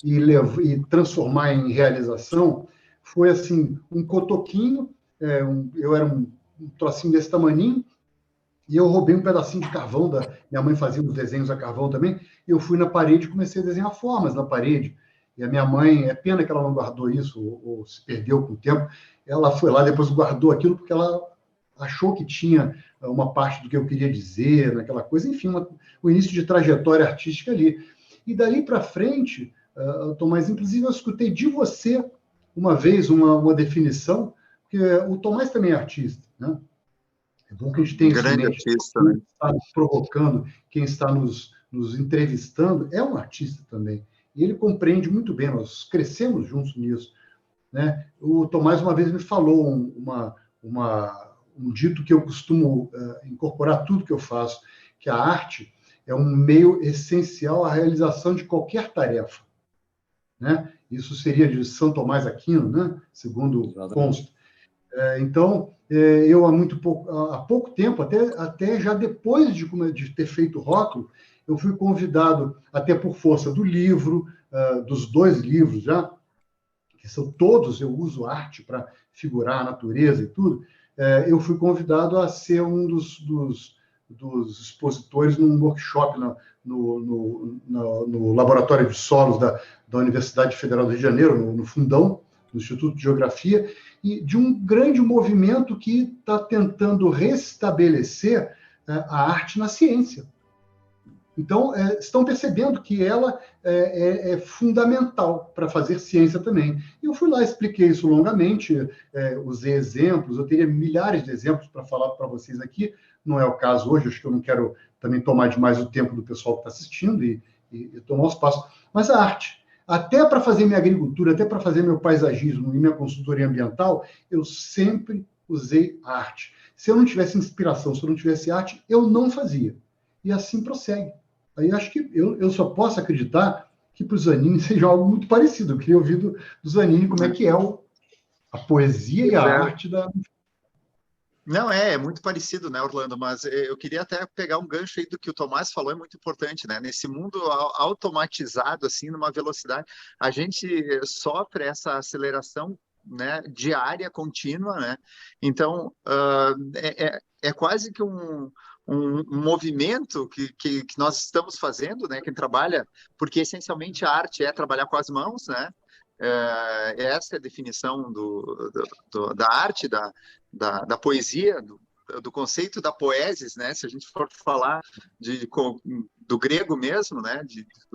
Speaker 2: e transformar em realização, foi assim, um cotoquinho, eu era um trocinho desse tamaninho, e eu roubei um pedacinho de carvão, minha mãe fazia uns desenhos a carvão também, e eu fui na parede e comecei a desenhar formas na parede. E a minha mãe, é pena que ela não guardou isso, ou se perdeu com o tempo, ela foi lá, depois guardou aquilo, porque ela achou que tinha uma parte do que eu queria dizer, naquela coisa, enfim, o início de trajetória artística ali. E dali para frente, Tomás, inclusive eu escutei de você uma vez uma definição, porque o Tomás também é artista, né? É bom que a gente tenha isso em mente. Quem está nos provocando, quem está nos entrevistando, é um artista também. E ele compreende muito bem, nós crescemos juntos nisso, né? O Tomás uma vez me falou um dito que eu costumo incorporar tudo que eu faço, que a arte é um meio essencial à realização de qualquer tarefa, né? Isso seria de São Tomás Aquino, né? Segundo consta. Então, eu há pouco tempo, até já depois de ter feito o rótulo, eu fui convidado, até por força do livro, dos 2 livros já, que são todos, eu uso arte para figurar a natureza e tudo, eu fui convidado a ser um dos expositores num workshop no Laboratório de Solos da Universidade Federal do Rio de Janeiro, no Fundão, no Instituto de Geografia, e de um grande movimento que está tentando restabelecer a arte na ciência. Então, estão percebendo que ela é fundamental para fazer ciência também. E eu fui lá, expliquei isso longamente, usei exemplos, eu teria milhares de exemplos para falar para vocês aqui, não é o caso hoje, acho que eu não quero também tomar demais o tempo do pessoal que está assistindo e tomar o espaço. Mas a até para fazer minha agricultura, até para fazer meu paisagismo e minha consultoria ambiental, eu sempre usei arte. Se eu não tivesse inspiração, se eu não tivesse arte, eu não fazia. E assim prossegue. Aí acho que eu só posso acreditar que para o Zanini seja algo muito parecido. Eu queria ouvir do Zanini como é que é a poesia e a arte da...
Speaker 3: Não, é muito parecido, né, Orlando? Mas eu queria até pegar um gancho aí do que o Tomás falou, é muito importante, né? Nesse mundo automatizado, assim, numa velocidade, a gente sofre essa aceleração, né, diária, contínua, né? Então, é quase que um movimento que nós estamos fazendo, né? Quem trabalha, porque essencialmente a arte é trabalhar com as mãos, né? Essa é a definição da arte, da poesia, do conceito da poesis, né? Se a gente for falar do grego mesmo, né?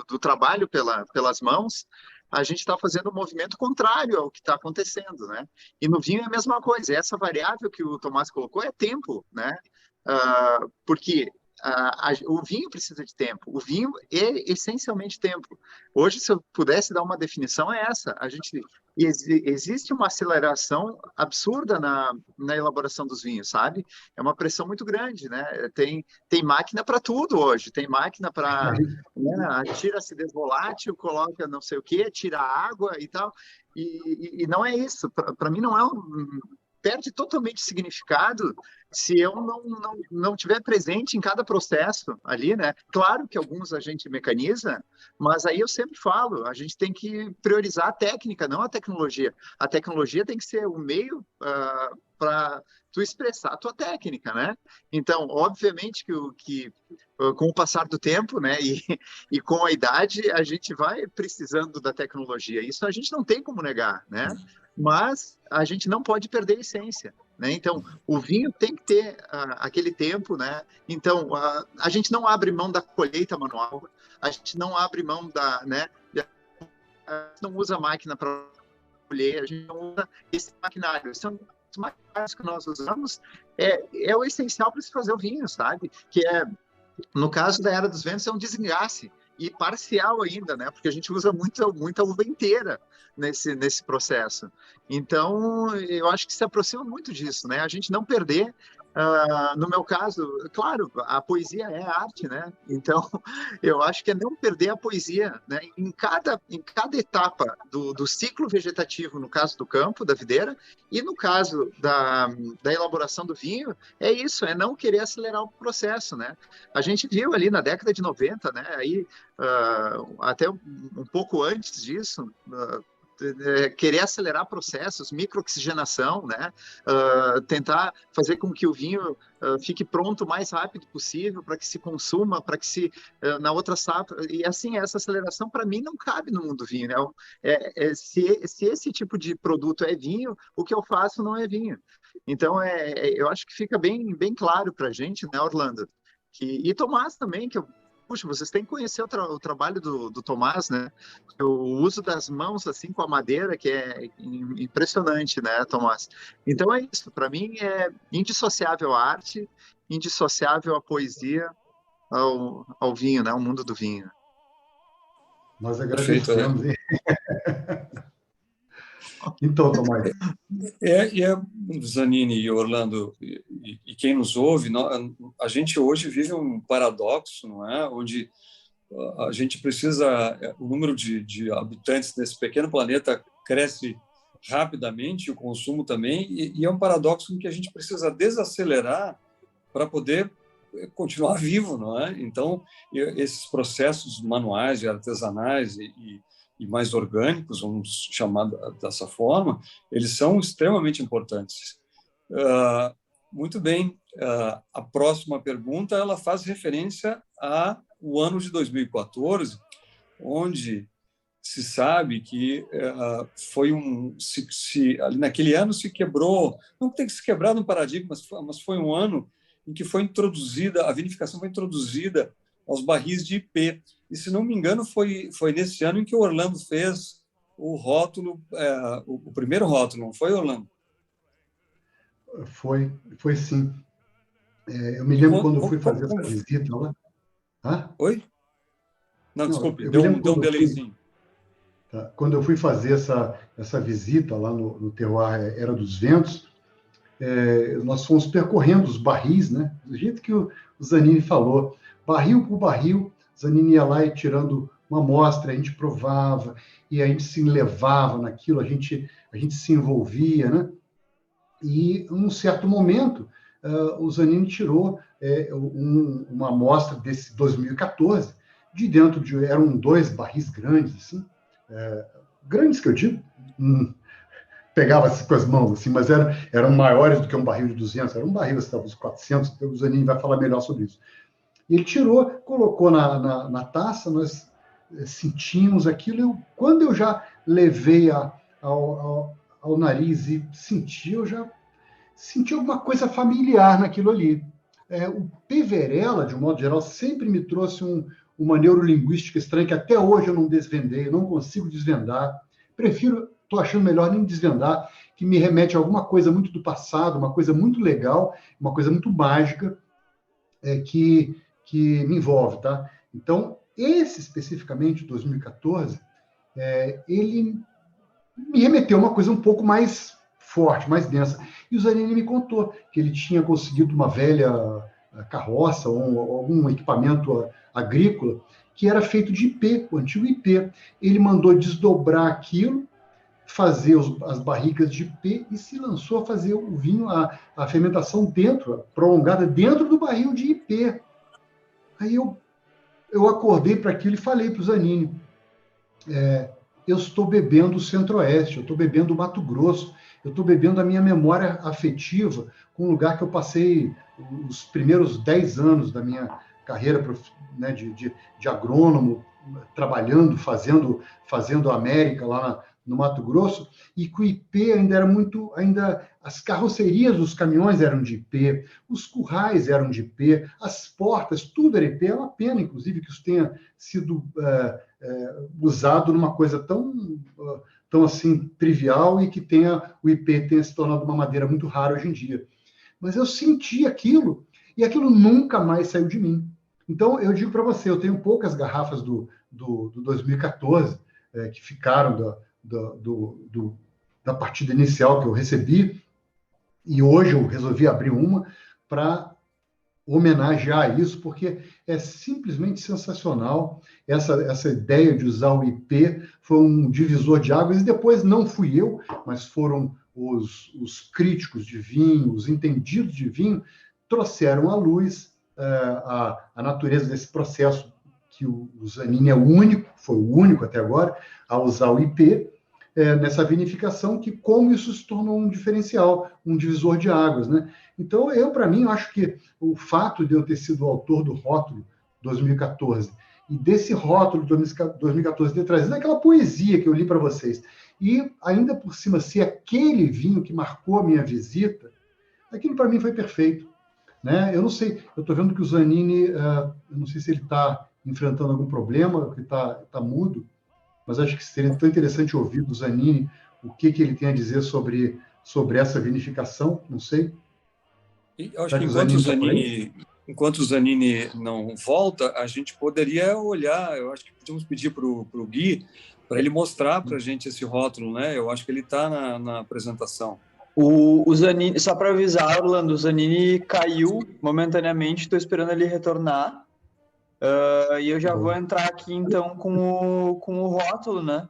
Speaker 3: Do trabalho pelas mãos, a gente está fazendo um movimento contrário ao que está acontecendo, né? E no vinho é a mesma coisa. Essa variável que o Tomás colocou é tempo, né? Porque o vinho precisa de tempo. O vinho é essencialmente tempo. Hoje, se eu pudesse dar uma definição, é essa. Existe uma aceleração absurda na elaboração dos vinhos, sabe? É uma pressão muito grande, né? Tem máquina para tudo hoje. Tem máquina para... Né, tira acidez volátil, coloca não sei o quê, tira água e tal. E não é isso. Para mim, não é perde totalmente significado se eu não tiver presente em cada processo ali, né? Claro que alguns a gente mecaniza, mas aí eu sempre falo, a gente tem que priorizar a técnica, não a tecnologia. A tecnologia tem que ser o meio para tu expressar a tua técnica, né? Então, obviamente que com o passar do tempo, né, e com a idade, a gente vai precisando da tecnologia. Isso a gente não tem como negar, né? Mas a gente não pode perder a essência, né? Então, o vinho tem que ter aquele tempo, né? Então, a gente não abre mão da colheita manual, a gente não abre mão né? A gente não usa máquina para colher, a gente não usa esse maquinário. São os maquinários que nós usamos, é o essencial para se fazer o vinho, sabe? Que no caso da Era dos Ventos, é um desengace, e parcial ainda, né? Porque a gente usa muita uva inteira nesse processo. Então, eu acho que se aproxima muito disso, né? A gente não perder, no meu caso, claro, a poesia é arte, né? Então, eu acho que é não perder a poesia, né? Em cada etapa do ciclo vegetativo, no caso do campo, da videira, e no caso da elaboração do vinho, é isso, é não querer acelerar o processo, né? A gente viu ali na década de 90, né? Aí, até um pouco antes disso, querer acelerar processos, microoxigenação, né? Tentar fazer com que o vinho fique pronto o mais rápido possível para que se consuma, para que na outra safra... E assim, essa aceleração, para mim, não cabe no mundo do vinho, né? Se esse tipo de produto é vinho, o que eu faço não é vinho. Então, eu acho que fica bem, bem claro para a gente, né, Orlando? E Tomás também, puxa, vocês têm que conhecer o trabalho do Tomás, né? O uso das mãos, assim, com a madeira, que é impressionante, né, Tomás? Então é isso, para mim é indissociável a arte, indissociável a poesia ao vinho, né? Ao mundo do vinho.
Speaker 2: Nós agradecemos.
Speaker 1: Perfeito,
Speaker 2: Então, Tomás.
Speaker 1: Zanini e Orlando, e quem nos ouve, a gente hoje vive um paradoxo, não é? Onde a gente precisa, o número de habitantes desse pequeno planeta cresce rapidamente, o consumo também, e é um paradoxo em que a gente precisa desacelerar para poder continuar vivo, não é? Então, esses processos manuais e artesanais e mais orgânicos, vamos chamar dessa forma, eles são extremamente importantes. Muito bem, a próxima pergunta ela faz referência ao ano de 2014, onde se sabe que naquele ano se quebrou, não tem que se quebrar no paradigma, mas foi um ano em que foi introduzida, a vinificação foi introduzida aos barris de IP. E, se não me engano, foi nesse ano em que o Orlando fez o rótulo, o primeiro rótulo, não foi, Orlando?
Speaker 2: Foi sim. Eu me lembro quando eu fui fazer essa visita lá.
Speaker 1: Oi? Não, desculpe,
Speaker 2: eu
Speaker 1: deu
Speaker 2: me lembro
Speaker 1: um delayzinho.
Speaker 2: Tá? Quando eu fui fazer essa visita lá no terroir Era dos Ventos, nós fomos percorrendo os barris, né? Do jeito que o Zanini falou, barril por barril, Zanini ia lá e tirando uma amostra, a gente provava, e a gente se levava naquilo, a gente se envolvia, né? E, em um certo momento, o Zanini tirou uma amostra desse 2014, de dentro eram 2 barris grandes, assim, grandes que eu digo, pegava-se com as mãos, assim, mas eram maiores do que um barril de 200, era um barril, assim, talvez 400, o Zanini vai falar melhor sobre isso. E ele tirou, colocou na taça, nós sentimos aquilo, quando eu já levei ao nariz e senti, eu já senti alguma coisa familiar naquilo ali. O Peverella, de um modo geral, sempre me trouxe uma neurolinguística estranha que até hoje eu não desvendei, eu não consigo desvendar. Estou achando melhor nem desvendar, que me remete a alguma coisa muito do passado, uma coisa muito legal, uma coisa muito mágica, que me envolve, tá? Então, esse especificamente, 2014, ele me remeteu a uma coisa um pouco mais forte, mais densa. E o Zanini me contou que ele tinha conseguido uma velha carroça ou algum equipamento agrícola que era feito de IP, o antigo IP. Ele mandou desdobrar aquilo, fazer as barricas de IP e se lançou a fazer o vinho, a fermentação prolongada dentro do barril de IP. Aí eu acordei para aquilo e falei para o Zanini, eu estou bebendo o Centro-Oeste, eu estou bebendo o Mato Grosso, eu estou bebendo a minha memória afetiva com um lugar que eu passei os primeiros 10 anos da minha carreira, né, de agrônomo, trabalhando, fazendo América lá no Mato Grosso, e que o IP ainda era as carrocerias dos caminhões eram de IP, os currais eram de IP, as portas, tudo era IP. É uma pena, inclusive, que isso tenha sido usado numa coisa tão assim trivial e que o IP tenha se tornado uma madeira muito rara hoje em dia. Mas eu senti aquilo e aquilo nunca mais saiu de mim. Então, eu digo para você, eu tenho poucas garrafas do 2014 que ficaram da partida inicial que eu recebi, e hoje eu resolvi abrir uma para homenagear isso, porque é simplesmente sensacional. Essa ideia de usar o IP foi um divisor de águas, e depois não fui eu, mas foram os críticos de vinho, os entendidos de vinho, trouxeram à luz a natureza desse processo, que o Zanini foi o único até agora a usar o IP nessa vinificação, como isso se tornou um diferencial, um divisor de águas, né? Então, para mim, eu acho que o fato de eu ter sido o autor do rótulo 2014 e desse rótulo 2014 ter trazido aquela poesia que eu li para vocês, e ainda por cima ser aquele vinho que marcou a minha visita, aquilo para mim foi perfeito, né? Eu não sei, eu estou vendo que o Zanini, eu não sei se ele está enfrentando algum problema, que está mudo, mas acho que seria tão interessante ouvir do Zanini o que ele tem a dizer sobre essa vinificação, não sei.
Speaker 1: Eu acho que enquanto o Zanini não volta, a gente poderia olhar, eu acho que podíamos pedir para o Gui, para ele mostrar para a gente esse rótulo, né? Eu acho que ele está na apresentação.
Speaker 5: O Zanini, só para avisar, Orlando, o Zanini caiu momentaneamente, estou esperando ele retornar. E eu já vou entrar aqui, então, com o rótulo, né?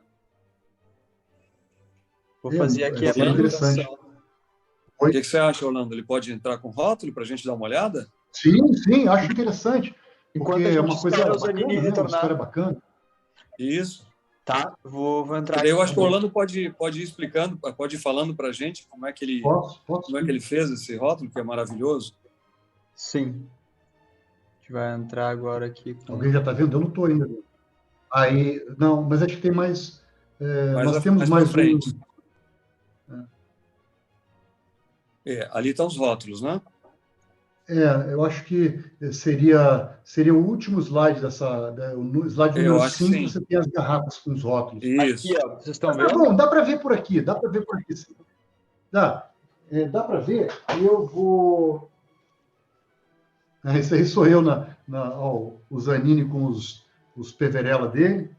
Speaker 5: Vou fazer aqui a apresentação.
Speaker 1: O que você acha, Orlando? Ele pode entrar com o rótulo para a gente dar uma olhada?
Speaker 2: Sim, acho interessante.
Speaker 5: Enquanto
Speaker 2: porque
Speaker 5: a gente
Speaker 2: é uma coisa
Speaker 5: bacana,
Speaker 2: né? Uma história bacana.
Speaker 1: Isso.
Speaker 5: Tá, vou entrar
Speaker 1: aqui. Eu acho que o Orlando pode ir explicando, pode ir falando para a gente como é que ele, como é que ele fez esse rótulo, que é maravilhoso.
Speaker 5: Sim. A gente vai entrar agora aqui.
Speaker 2: Alguém já está vendo? Eu não estou ainda. Aí, não, mas acho que tem mais. Nós temos mais
Speaker 1: frente. Ali estão os rótulos, né?
Speaker 2: Eu acho que seria o último slide no slide número 5, você tem as garrafas com os rótulos.
Speaker 1: Isso.
Speaker 5: Aqui, ó, vocês estão vendo?
Speaker 2: Tá bom, dá para ver por aqui, sim. Dá para ver. Eu vou... Esse aí sou eu, o Zanini com os Peverella dele.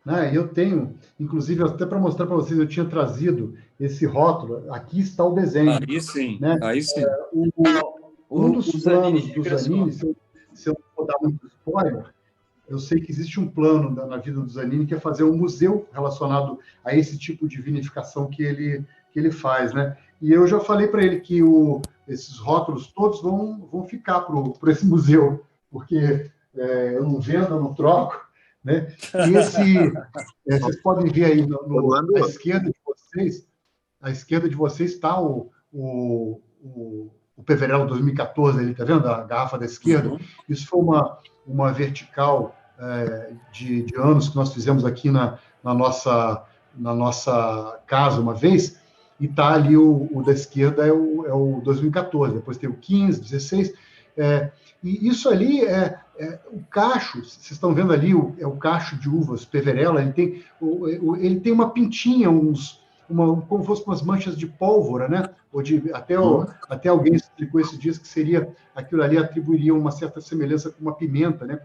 Speaker 2: né? Eu tenho, inclusive, até para mostrar para vocês, eu tinha trazido esse rótulo. Aqui está o desenho.
Speaker 1: Aí sim,
Speaker 2: Né?
Speaker 1: aí sim.
Speaker 2: Um dos planos do
Speaker 5: regressou.
Speaker 2: Zanini, se eu não vou dar muito spoiler, eu sei que existe um plano na vida do Zanini que é fazer um museu relacionado a esse tipo de vinificação que ele faz, né? E eu já falei para ele que esses rótulos todos vão ficar para esse museu, porque eu não vendo, eu não troco, né? E vocês podem ver aí à esquerda de vocês está o Peverello 2014, ali, tá vendo? A garrafa da esquerda.
Speaker 1: Uhum.
Speaker 2: Isso foi uma vertical de anos que nós fizemos aqui na nossa casa uma vez, e tá ali o da esquerda é o 2014, depois tem o 15, 16, e isso ali o cacho, vocês estão vendo ali, é o cacho de uvas Peverello, ele tem uma pintinha, como fosse umas manchas de pólvora, né? Até alguém explicou esses dias que aquilo ali atribuiria uma certa semelhança com uma pimenta, né?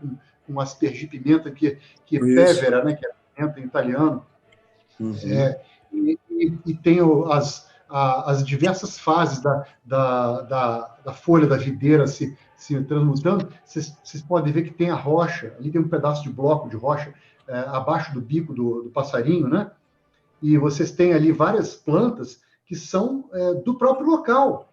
Speaker 2: Com aspergipimenta, que é pevera, né? Que é pimenta em italiano.
Speaker 1: Uhum.
Speaker 2: E tem as diversas fases da folha da videira se transmutando. Vocês podem ver que tem a rocha, ali tem um pedaço de bloco de rocha abaixo do bico do passarinho, né? E vocês têm ali várias plantas que são do próprio local.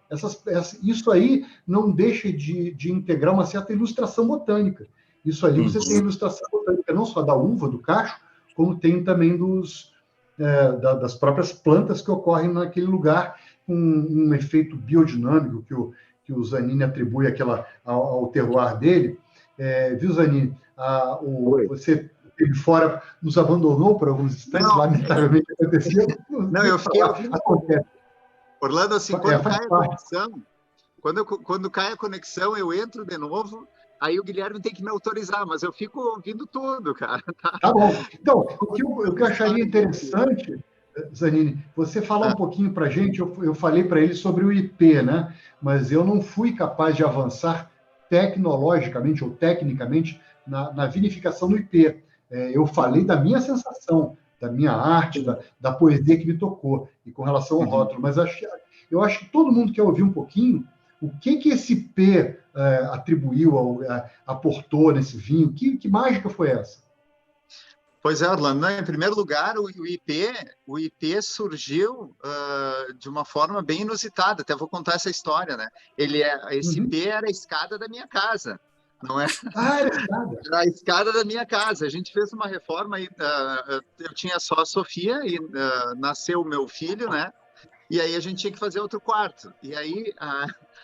Speaker 2: Isso aí não deixa de integrar uma certa ilustração botânica. Isso ali você tem ilustração botânica não só da uva, do cacho, como tem também das próprias plantas que ocorrem naquele lugar, com um efeito biodinâmico que o Zanini atribui ao terroir dele. Viu, Zanini? Você de fora nos abandonou por alguns instantes, lamentavelmente aconteceu.
Speaker 3: Não, eu fiquei ouvindo. Orlando, assim, quando cai a conexão, eu entro de novo, aí o Guilherme tem que me autorizar, mas eu fico ouvindo tudo, cara.
Speaker 2: Tá bom. Então, o que eu acharia interessante, Zanini, você falar um pouquinho para a gente, eu falei para ele sobre o IP, né? Mas eu não fui capaz de avançar tecnologicamente ou tecnicamente na vinificação do IP. Eu falei da minha sensação, da minha arte, da poesia que me tocou, e com relação ao rótulo, mas eu acho que todo mundo quer ouvir um pouquinho o que esse IP atribuiu, aportou nesse vinho, que mágica foi essa?
Speaker 3: Pois é, Orlando, em primeiro lugar, o IP surgiu de uma forma bem inusitada, até vou contar essa história, né? Esse IP era a escada da minha casa. Não é? Era a escada da minha casa. A gente fez uma reforma, eu tinha só a Sofia e nasceu o meu filho, né? E aí a gente tinha que fazer outro quarto. E aí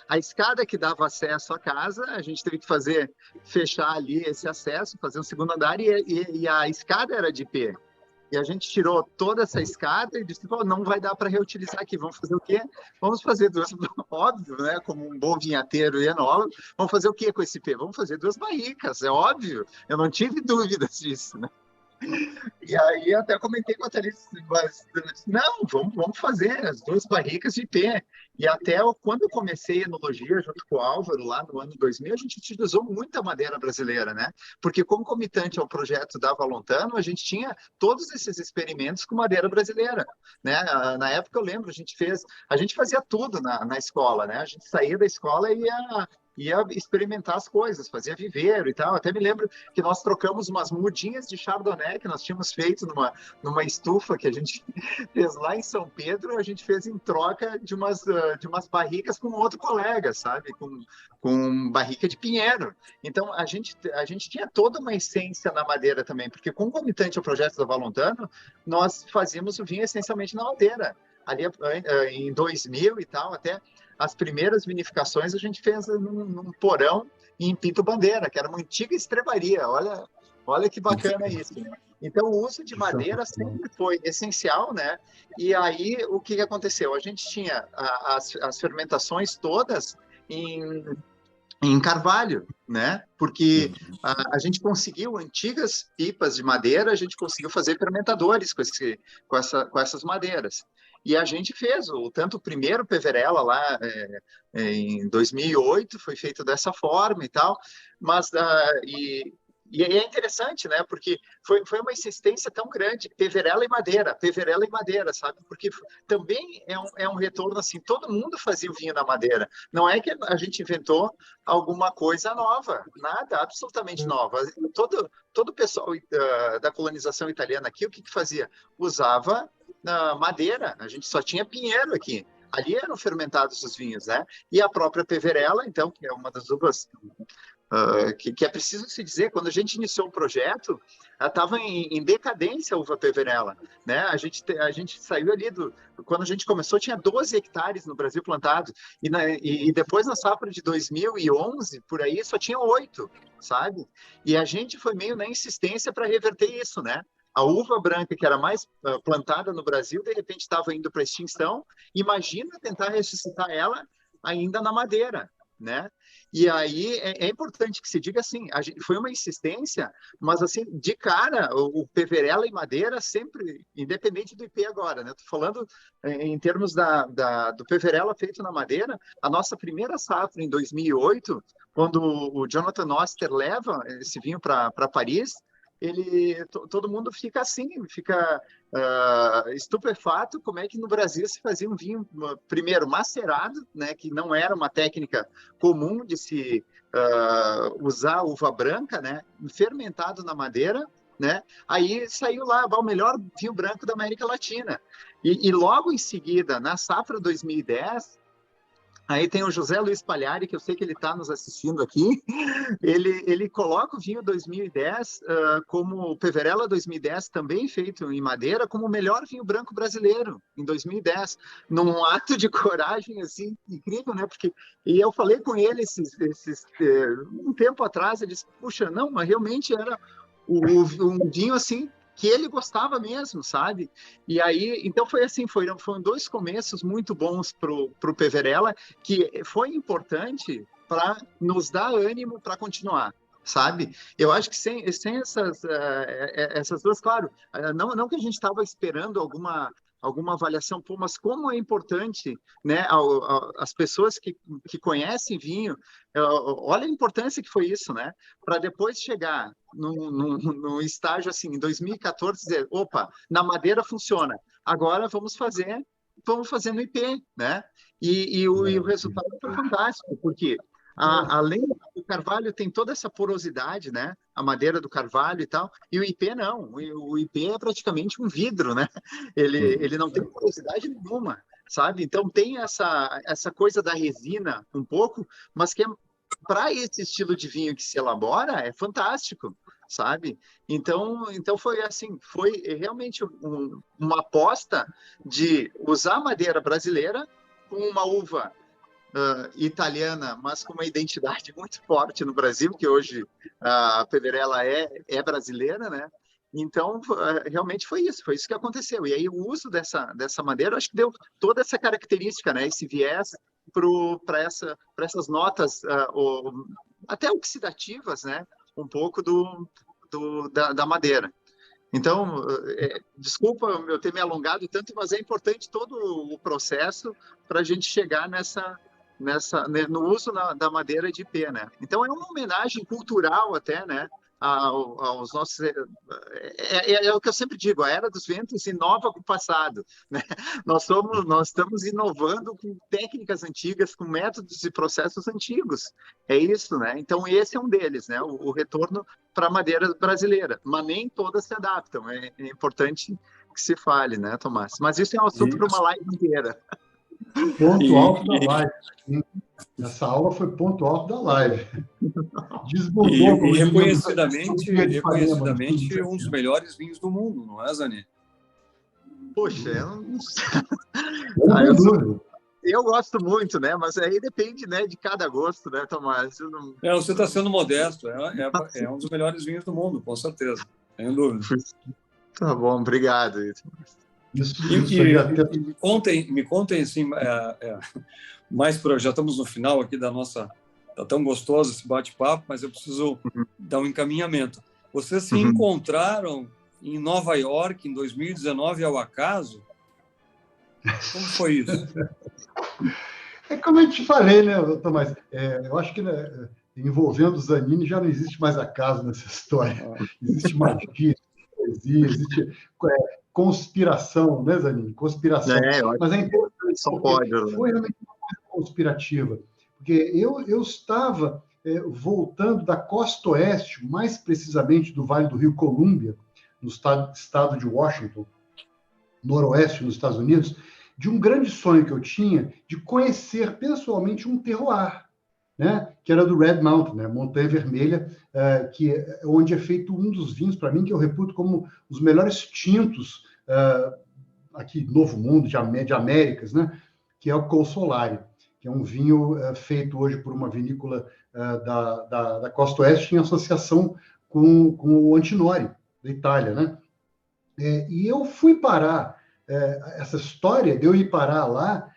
Speaker 3: a escada que dava acesso à casa, a gente teve que fechar ali esse acesso, fazer um segundo andar, e a escada era de IP. E a gente tirou toda essa escada e disse, não vai dar para reutilizar aqui, vamos fazer o quê? Vamos fazer óbvio, né? Como um bom vinhateiro e enólogo, vamos fazer o quê com esse IP? Vamos fazer 2 barricas, é óbvio. Eu não tive dúvidas disso, né? E aí até comentei com a Thalys, não, vamos fazer as 2 barricas de IP. E até quando eu comecei a enologia junto com o Álvaro, lá no ano 2000, a gente utilizou muita madeira brasileira, né? Porque concomitante ao projeto da Valontano, a gente tinha todos esses experimentos com madeira brasileira, né? Na época eu lembro, a gente fazia tudo na escola, né? A gente saía da escola e ia experimentar as coisas, fazia viveiro e tal. Até me lembro que nós trocamos umas mudinhas de Chardonnay que nós tínhamos feito numa estufa que a gente fez lá em São Pedro, a gente fez em troca de umas barricas com outro colega, sabe? Com barrica de pinheiro. Então, a gente tinha toda uma essência na madeira também, porque concomitante ao projeto da Valontano, nós fazíamos o vinho essencialmente na madeira. Ali em 2000 e tal, até as primeiras vinificações a gente fez num porão em Pinto Bandeira, que era uma antiga estrebaria. Olha que bacana isso. Então, o uso de madeira sempre foi essencial, né? E aí, o que aconteceu? A gente tinha as fermentações todas em carvalho, né? Porque a gente conseguiu antigas pipas de madeira, a gente conseguiu fazer fermentadores com essas madeiras. E a gente fez, tanto o primeiro Peverella lá em 2008, foi feito dessa forma e tal, mas E é interessante, né? Porque foi uma insistência tão grande, Peverella e madeira, sabe? Porque também é um retorno assim, todo mundo fazia o vinho na madeira. Não é que a gente inventou alguma coisa nova, nada, absolutamente nova. Todo o pessoal da colonização italiana aqui, o que fazia? Usava madeira, a gente só tinha pinheiro aqui. Ali eram fermentados os vinhos, né? E a própria Peverella, então, que é uma das uvas que é preciso se dizer, quando a gente iniciou o projeto, ela estava em decadência a uva Peverella, né? A gente saiu ali quando a gente começou, tinha 12 hectares no Brasil plantado, e depois na safra de 2011, por aí, só tinha 8, sabe? E a gente foi meio na insistência para reverter isso, né? A uva branca, que era mais plantada no Brasil, de repente estava indo para extinção. Imagina tentar ressuscitar ela ainda na madeira, né? E aí é importante que se diga assim, foi uma insistência, mas assim, de cara, o Peverella e madeira sempre, independente do IP agora, né? Estou falando em termos do Peverella feito na madeira, a nossa primeira safra em 2008, quando o Jonathan Oster leva esse vinho para Paris, todo mundo fica assim, fica estupefato como é que no Brasil se fazia um vinho, primeiro, macerado, né, que não era uma técnica comum de se usar uva branca, né, fermentado na madeira, né, aí saiu lá o melhor vinho branco da América Latina. E logo em seguida, na safra 2010, aí tem o José Luiz Pagliari, que eu sei que ele está nos assistindo aqui. Ele coloca o vinho 2010 como o Peverella 2010, também feito em madeira, como o melhor vinho branco brasileiro em 2010, num ato de coragem assim incrível, né? E eu falei com ele um tempo atrás, ele disse: puxa, não, mas realmente era um vinho assim que ele gostava mesmo, sabe? E aí, então foi assim, foram 2 começos muito bons pro Peverella, que foi importante para nos dar ânimo para continuar, sabe? Eu acho que sem essas duas, claro, não que a gente estava esperando alguma avaliação, pô, mas como é importante, né, as pessoas que conhecem vinho, olha a importância que foi isso, né, para depois chegar num estágio assim, em 2014, dizer, opa, na madeira funciona, agora vamos fazer no IP, né, e o resultado foi fantástico, porque além do carvalho tem toda essa porosidade, né? A madeira do carvalho e tal, e o IP não. O IP é praticamente um vidro, né? Ele não tem porosidade nenhuma, sabe? Então tem essa coisa da resina um pouco, mas que para esse estilo de vinho que se elabora é fantástico, sabe? Então foi assim, foi realmente uma aposta de usar madeira brasileira com uma uva italiana, mas com uma identidade muito forte no Brasil, que hoje a Peverella é brasileira, né? Então, realmente foi isso que aconteceu. E aí o uso dessa madeira, acho que deu toda essa característica, né? Esse viés para essas notas até oxidativas, né? Um pouco da madeira. Então, desculpa eu ter me alongado tanto, mas é importante todo o processo para a gente chegar no uso da madeira de IP, né? Então é uma homenagem cultural até, né? Aos nossos... É o que eu sempre digo, a Era dos Ventos inova com o passado, né? Nós estamos inovando com técnicas antigas, com métodos e processos antigos. É isso, né? Então esse é um deles, né? O retorno para a madeira brasileira. Mas nem todas se adaptam. É importante que se fale, né, Tomás? Mas isso é um assunto para uma live inteira.
Speaker 2: Ponto alto da live. Essa aula foi ponto alto da live. Desbordou.
Speaker 1: E reconhecidamente um dos melhores vinhos do mundo, não é, Zani?
Speaker 3: Poxa, eu gosto muito, né? Mas aí depende, né, de cada gosto, né, Tomás?
Speaker 1: Você está sendo modesto. É um dos melhores vinhos do mundo, com certeza. Sem dúvida.
Speaker 3: Tá bom, obrigado.
Speaker 1: Me contem assim, mais já estamos no final aqui da nossa... Está tão gostoso esse bate-papo, mas eu preciso dar um encaminhamento. Vocês se encontraram em Nova York em 2019 ao acaso? Como foi isso?
Speaker 2: É como eu te falei, né, Tomás? Eu acho que envolvendo o Zanini, já não existe mais acaso nessa história. Existe magia, poesia, existe conspiração, né, Zanini? Conspiração. Mas é interessante,
Speaker 3: só pode,
Speaker 2: foi realmente uma coisa conspirativa. Porque eu estava voltando da costa oeste, mais precisamente do Vale do Rio Colômbia, no estado de Washington, noroeste, nos Estados Unidos, de um grande sonho que eu tinha de conhecer pessoalmente um terroir, né? Que era do Red Mountain, né? Montanha Vermelha, onde é feito um dos vinhos, para mim, que eu reputo como os melhores tintos aqui do Novo Mundo, de Américas, né? Que é o Colsolari, que é um vinho feito hoje por uma vinícola da Costa Oeste em associação com o Antinori, da Itália, né? E eu fui parar, essa história de eu ir parar lá,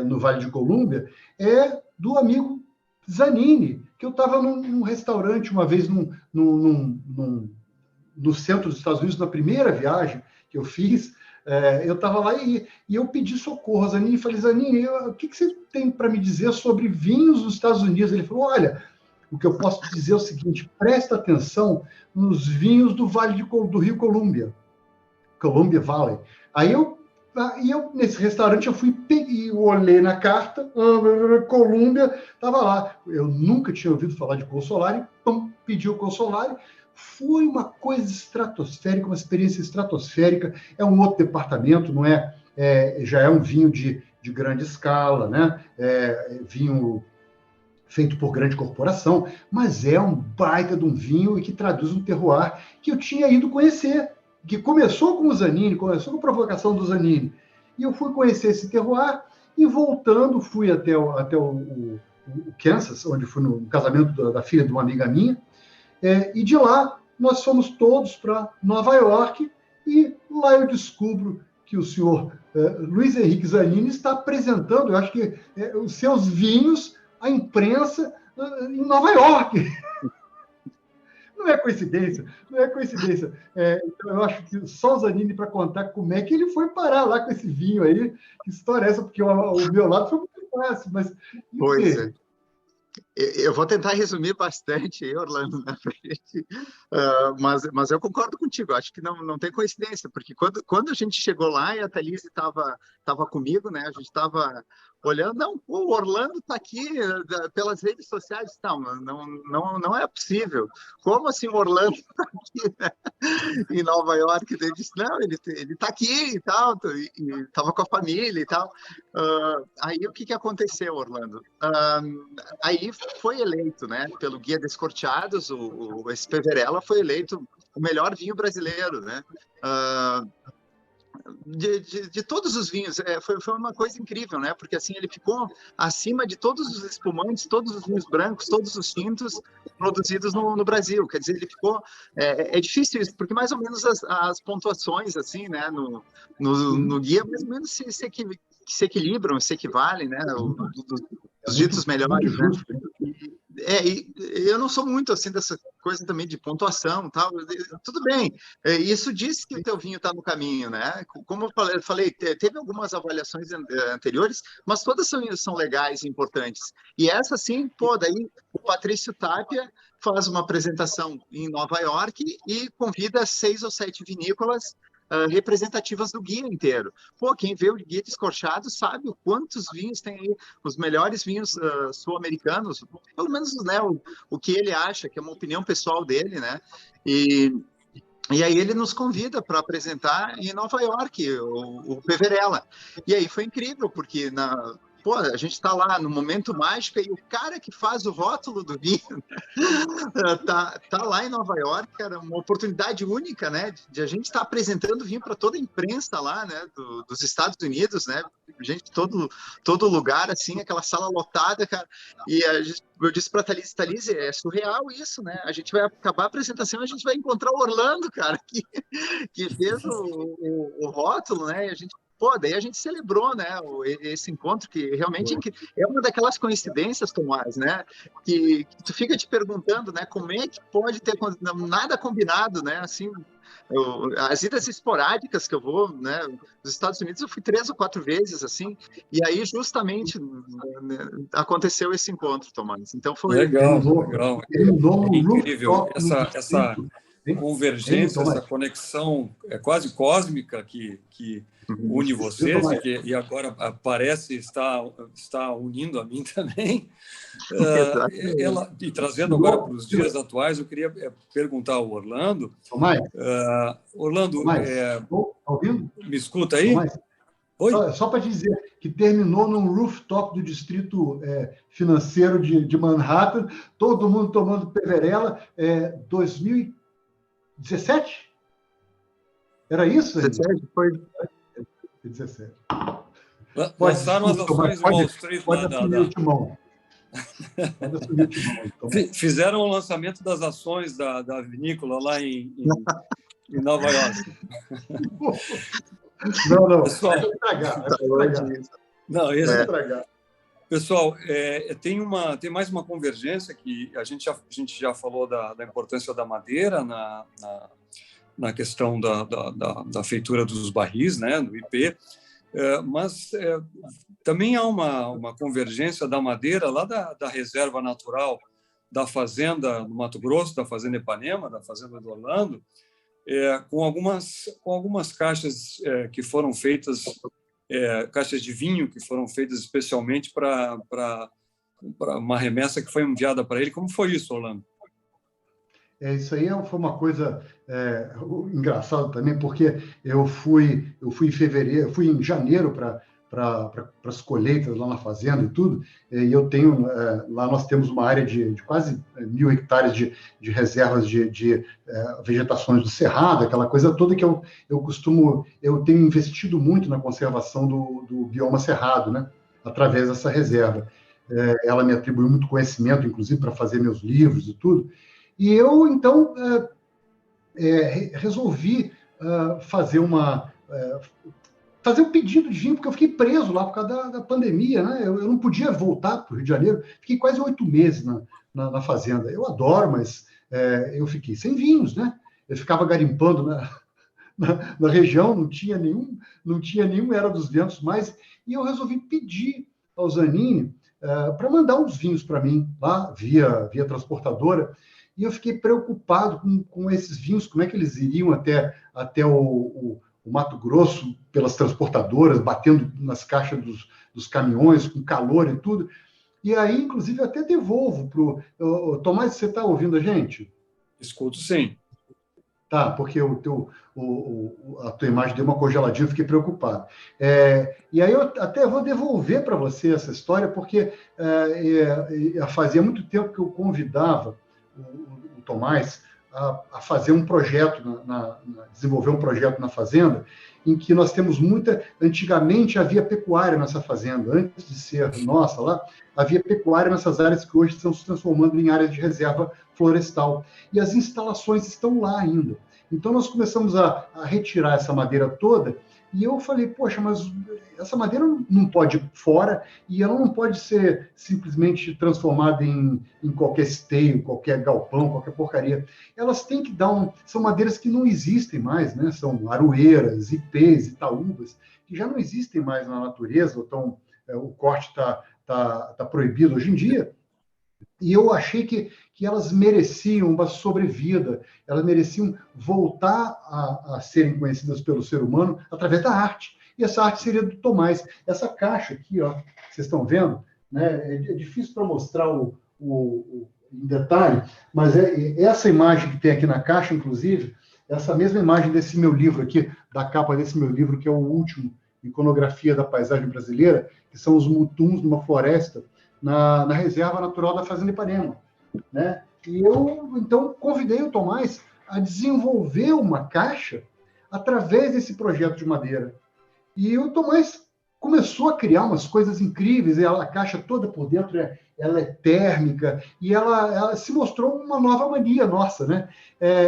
Speaker 2: no Vale de Colômbia, é do amigo Zanini, que eu estava num restaurante uma vez no centro dos Estados Unidos, na primeira viagem que eu fiz. Eu estava lá e eu pedi socorro a Zanini e falei: Zanini, o que você tem para me dizer sobre vinhos dos Estados Unidos? Ele falou: olha, o que eu posso te dizer é o seguinte, presta atenção nos vinhos do Vale do Rio Colômbia, Columbia Valley. Aí eu, nesse restaurante, eu fui e olhei na carta, Columbia, estava lá. Eu nunca tinha ouvido falar de Colsolari, pedi o Colsolari. Foi uma coisa estratosférica, uma experiência estratosférica. É um outro departamento, não é? Já é um vinho de grande escala, né? Vinho feito por grande corporação, mas é um baita de um vinho e que traduz um terroir que eu tinha ido conhecer, que começou com o Zanini, começou com a provocação do Zanini. E eu fui conhecer esse terroir e, voltando, fui até o Kansas, onde fui no casamento da filha de uma amiga minha, e de lá nós fomos todos para Nova York, e lá eu descubro que o senhor Luiz Henrique Zanini está apresentando, eu acho que os seus vinhos à imprensa em Nova York. Não é coincidência, não é coincidência. Então, eu acho que só o Zanini para contar como é que ele foi parar lá com esse vinho aí. Que história é essa? Porque o meu lado foi muito fácil, mas...
Speaker 3: Pois é. Eu vou tentar resumir bastante, Orlando, né, mas eu concordo contigo, acho que não tem coincidência, porque quando a gente chegou lá e a Thalise estava comigo, né, a gente estava olhando, não, o Orlando está aqui pelas redes sociais, não é possível, como assim o Orlando está aqui, né, em Nova York? Ele disse, não, ele está aqui e tal, e estava com a família e tal. Aí o que aconteceu, Orlando? Aí foi eleito, né, pelo Guia Descorteados, o SP Verella foi eleito o melhor vinho brasileiro, né? De todos os vinhos, foi uma coisa incrível, né? Porque assim ele ficou acima de todos os espumantes, todos os vinhos brancos, todos os tintos produzidos no Brasil. Quer dizer, ele ficou... É difícil isso, porque mais ou menos as pontuações, assim, né, no guia, mais ou menos se equilibram, se equivalem, né? Os ditos melhores, né? E eu não sou muito assim dessa coisa também de pontuação, tal. Tudo bem, isso diz que o teu vinho está no caminho, né? Como eu falei, teve algumas avaliações anteriores, mas todas são legais e importantes. E essa sim, pô, daí o Patrício Tapia faz uma apresentação em Nova York e convida 6 ou 7 vinícolas representativas do guia inteiro. Pô, quem vê o Guia Descorteado sabe o quantos vinhos tem aí, os melhores vinhos sul-americanos, pelo menos, né, o que ele acha, que é uma opinião pessoal dele, né? E aí ele nos convida para apresentar em Nova York o Peverella. E aí foi incrível, porque a gente está lá no momento mágico e o cara que faz o rótulo do vinho tá lá em Nova York, cara, uma oportunidade única, né, de a gente estar apresentando vinho para toda a imprensa lá, né, dos Estados Unidos, né, gente de todo lugar, assim, aquela sala lotada, cara, e eu disse para a Thalise, é surreal isso, né, a gente vai acabar a apresentação, a gente vai encontrar o Orlando, cara, que fez o rótulo, né, e a gente pô, daí a gente celebrou, né, esse encontro que realmente é uma daquelas coincidências, Tomás, né, que tu fica te perguntando, né, como é que pode ter nada combinado, né, assim, as idas esporádicas que eu vou, né, nos Estados Unidos eu fui 3 ou 4 vezes, assim, e aí justamente, né, aconteceu esse encontro, Tomás. Então foi
Speaker 1: legal.
Speaker 2: Terminou
Speaker 1: É
Speaker 2: no
Speaker 1: incrível
Speaker 2: rooftop no
Speaker 1: essa
Speaker 2: distrito.
Speaker 1: convergência, essa conexão quase cósmica que une vocês e agora parece estar unindo a mim também. E trazendo agora para os dias atuais, eu queria perguntar ao Orlando.
Speaker 2: Tomás,
Speaker 1: Orlando,
Speaker 2: ouvindo?
Speaker 1: Me escuta aí?
Speaker 2: Tomás,
Speaker 1: oi?
Speaker 2: Só para dizer que terminou num rooftop do distrito financeiro de Manhattan, todo mundo tomando peverela, 2017? Era isso?
Speaker 3: 17 foi.
Speaker 2: 17.
Speaker 1: Lançaram as ações de Wall Street.
Speaker 2: Pode assumir o timão. Pode assumir o timão. Então.
Speaker 1: Fizeram o lançamento das ações da vinícola lá em Nova York.
Speaker 2: Não.
Speaker 1: Pessoal,
Speaker 2: vai estragar.
Speaker 1: Não, pessoal, tem mais uma convergência que a gente já falou da importância da madeira na questão da feitura dos barris, né, do IP, mas também há uma convergência da madeira lá da reserva natural da fazenda no Mato Grosso, da fazenda Ipanema, da fazenda do Orlando, com algumas caixas que foram feitas, caixas de vinho que foram feitas especialmente para uma remessa que foi enviada para ele. Como foi isso, Orlando?
Speaker 2: Isso aí foi uma coisa engraçada também, porque eu fui em fevereiro, fui em janeiro para as colheitas lá na fazenda e tudo, e eu tenho, lá nós temos uma área de quase 1.000 hectares de reservas de vegetações do cerrado, aquela coisa toda que eu tenho investido muito na conservação do bioma cerrado, né, através dessa reserva. Ela me atribuiu muito conhecimento, inclusive, para fazer meus livros e tudo. E eu, então, resolvi fazer um pedido de vinho, porque eu fiquei preso lá por causa da pandemia, né? Eu não podia voltar para o Rio de Janeiro. Fiquei quase 8 meses na fazenda. Eu adoro, mas eu fiquei sem vinhos, né? Eu ficava garimpando na região, não tinha nenhum Era dos Ventos mais, e eu resolvi pedir ao Zanini para mandar uns vinhos para mim, lá, via transportadora. E eu fiquei preocupado com esses vinhos, como é que eles iriam até o Mato Grosso, pelas transportadoras, batendo nas caixas dos caminhões, com calor e tudo. E aí, inclusive, eu até devolvo para o... Tomás, você está ouvindo a gente?
Speaker 1: Escuto, sim.
Speaker 2: Tá, porque a tua imagem deu uma congeladinha, eu fiquei preocupado. E aí eu até vou devolver para você essa história, porque fazia muito tempo que eu convidava o Tomás a fazer um projeto, desenvolver um projeto na fazenda, em que nós temos antigamente havia pecuária nessa fazenda, antes de ser nossa lá, havia pecuária nessas áreas que hoje estão se transformando em áreas de reserva florestal. E as instalações estão lá ainda. Então nós começamos a retirar essa madeira toda, e eu falei, poxa, mas essa madeira não pode ir fora, e ela não pode ser simplesmente transformada em qualquer esteio, qualquer galpão, qualquer porcaria. Elas têm que são madeiras que não existem mais, né? São aroeiras, ipês, itaúbas, que já não existem mais na natureza, o corte está proibido hoje em dia. E eu achei que elas mereciam uma sobrevida, elas mereciam voltar a serem conhecidas pelo ser humano através da arte. E essa arte seria do Tomás. Essa caixa aqui, ó, vocês estão vendo, né? É difícil para mostrar em detalhe, mas essa imagem que tem aqui na caixa, inclusive, essa mesma imagem desse meu livro aqui, da capa desse meu livro, que é o último, Iconografia da Paisagem Brasileira, que são os mutuns numa floresta, na reserva natural da Fazenda Ipanema, né? E eu, então, convidei o Tomás a desenvolver uma caixa através desse projeto de madeira. E o Tomás começou a criar umas coisas incríveis, a caixa toda por dentro ela é térmica, e ela se mostrou uma nova mania nossa, né?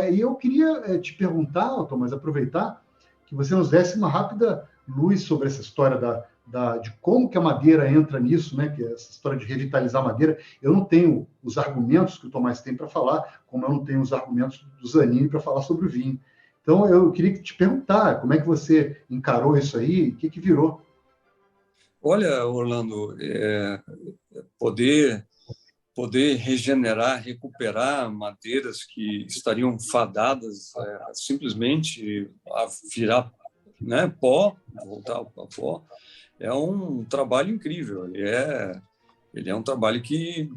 Speaker 2: E eu queria te perguntar, Tomás, aproveitar, que você nos desse uma rápida luz sobre essa história de como que a madeira entra nisso, né? Que é essa história de revitalizar a madeira. Eu não tenho os argumentos que o Tomás tem para falar, como eu não tenho os argumentos do Zanini para falar sobre o vinho. Então, eu queria te perguntar como é que você encarou isso aí, o que virou?
Speaker 1: Olha, Orlando, poder regenerar, recuperar madeiras que estariam fadadas simplesmente a virar, né, pó, voltar ao pó, é um trabalho incrível. Ele é um trabalho que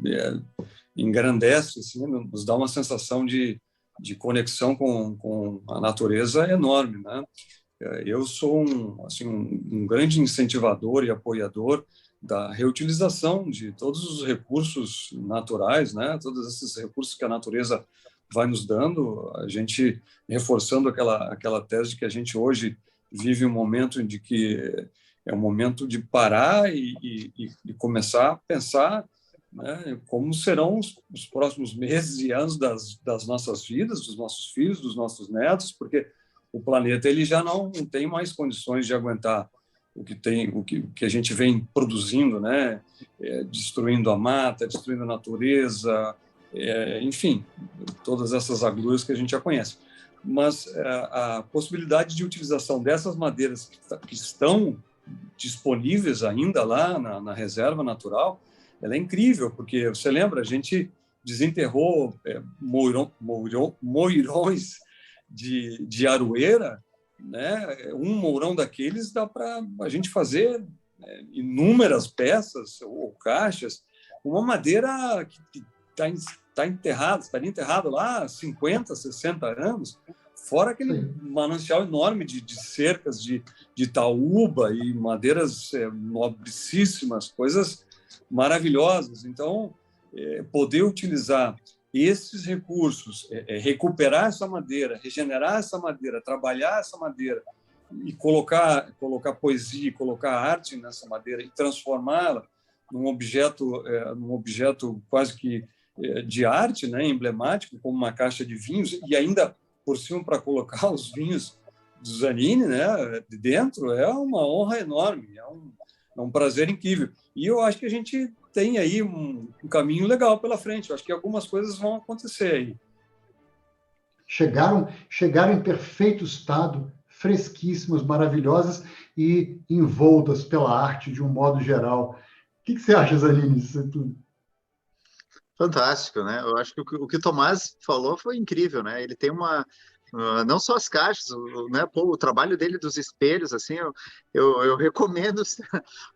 Speaker 1: engrandece, assim, nos dá uma sensação de conexão com a natureza enorme, né? Eu sou um grande incentivador e apoiador da reutilização de todos os recursos naturais, né? Todos esses recursos que a natureza vai nos dando, a gente reforçando aquela tese de que a gente hoje vive um momento de que é um momento de parar e começar a pensar, né, como serão os próximos meses e anos das nossas vidas, dos nossos filhos, dos nossos netos, porque o planeta ele já não tem mais condições de aguentar o que a gente vem produzindo, né? Destruindo a mata, destruindo a natureza, enfim, todas essas agruras que a gente já conhece. Mas a possibilidade de utilização dessas madeiras que estão disponíveis ainda lá na reserva natural, ela é incrível, porque você lembra, a gente desenterrou moirões de aroeira, né? Um mourão daqueles dá para a gente fazer inúmeras peças ou caixas, uma madeira que estaria enterrado lá há 50, 60 anos, fora aquele manancial enorme de cercas de taúba e madeiras nobricíssimas, coisas maravilhosas. Então, poder utilizar esses recursos, recuperar essa madeira, regenerar essa madeira, trabalhar essa madeira e colocar poesia, colocar arte nessa madeira e transformá-la num objeto quase que de arte, né, emblemático, como uma caixa de vinhos, e ainda por cima para colocar os vinhos do Zanini, né, de dentro, é uma honra enorme, é um prazer incrível. E eu acho que a gente tem aí um caminho legal pela frente. Eu acho que algumas coisas vão acontecer aí.
Speaker 2: Chegaram em perfeito estado, fresquíssimas, maravilhosas e envoltas pela arte de um modo geral. O que você acha, Zanini, disso tudo?
Speaker 3: Fantástico, né? Eu acho que o que o Tomás falou foi incrível, né? Ele tem não só as caixas, né? Pô, o trabalho dele dos espelhos, assim, eu recomendo,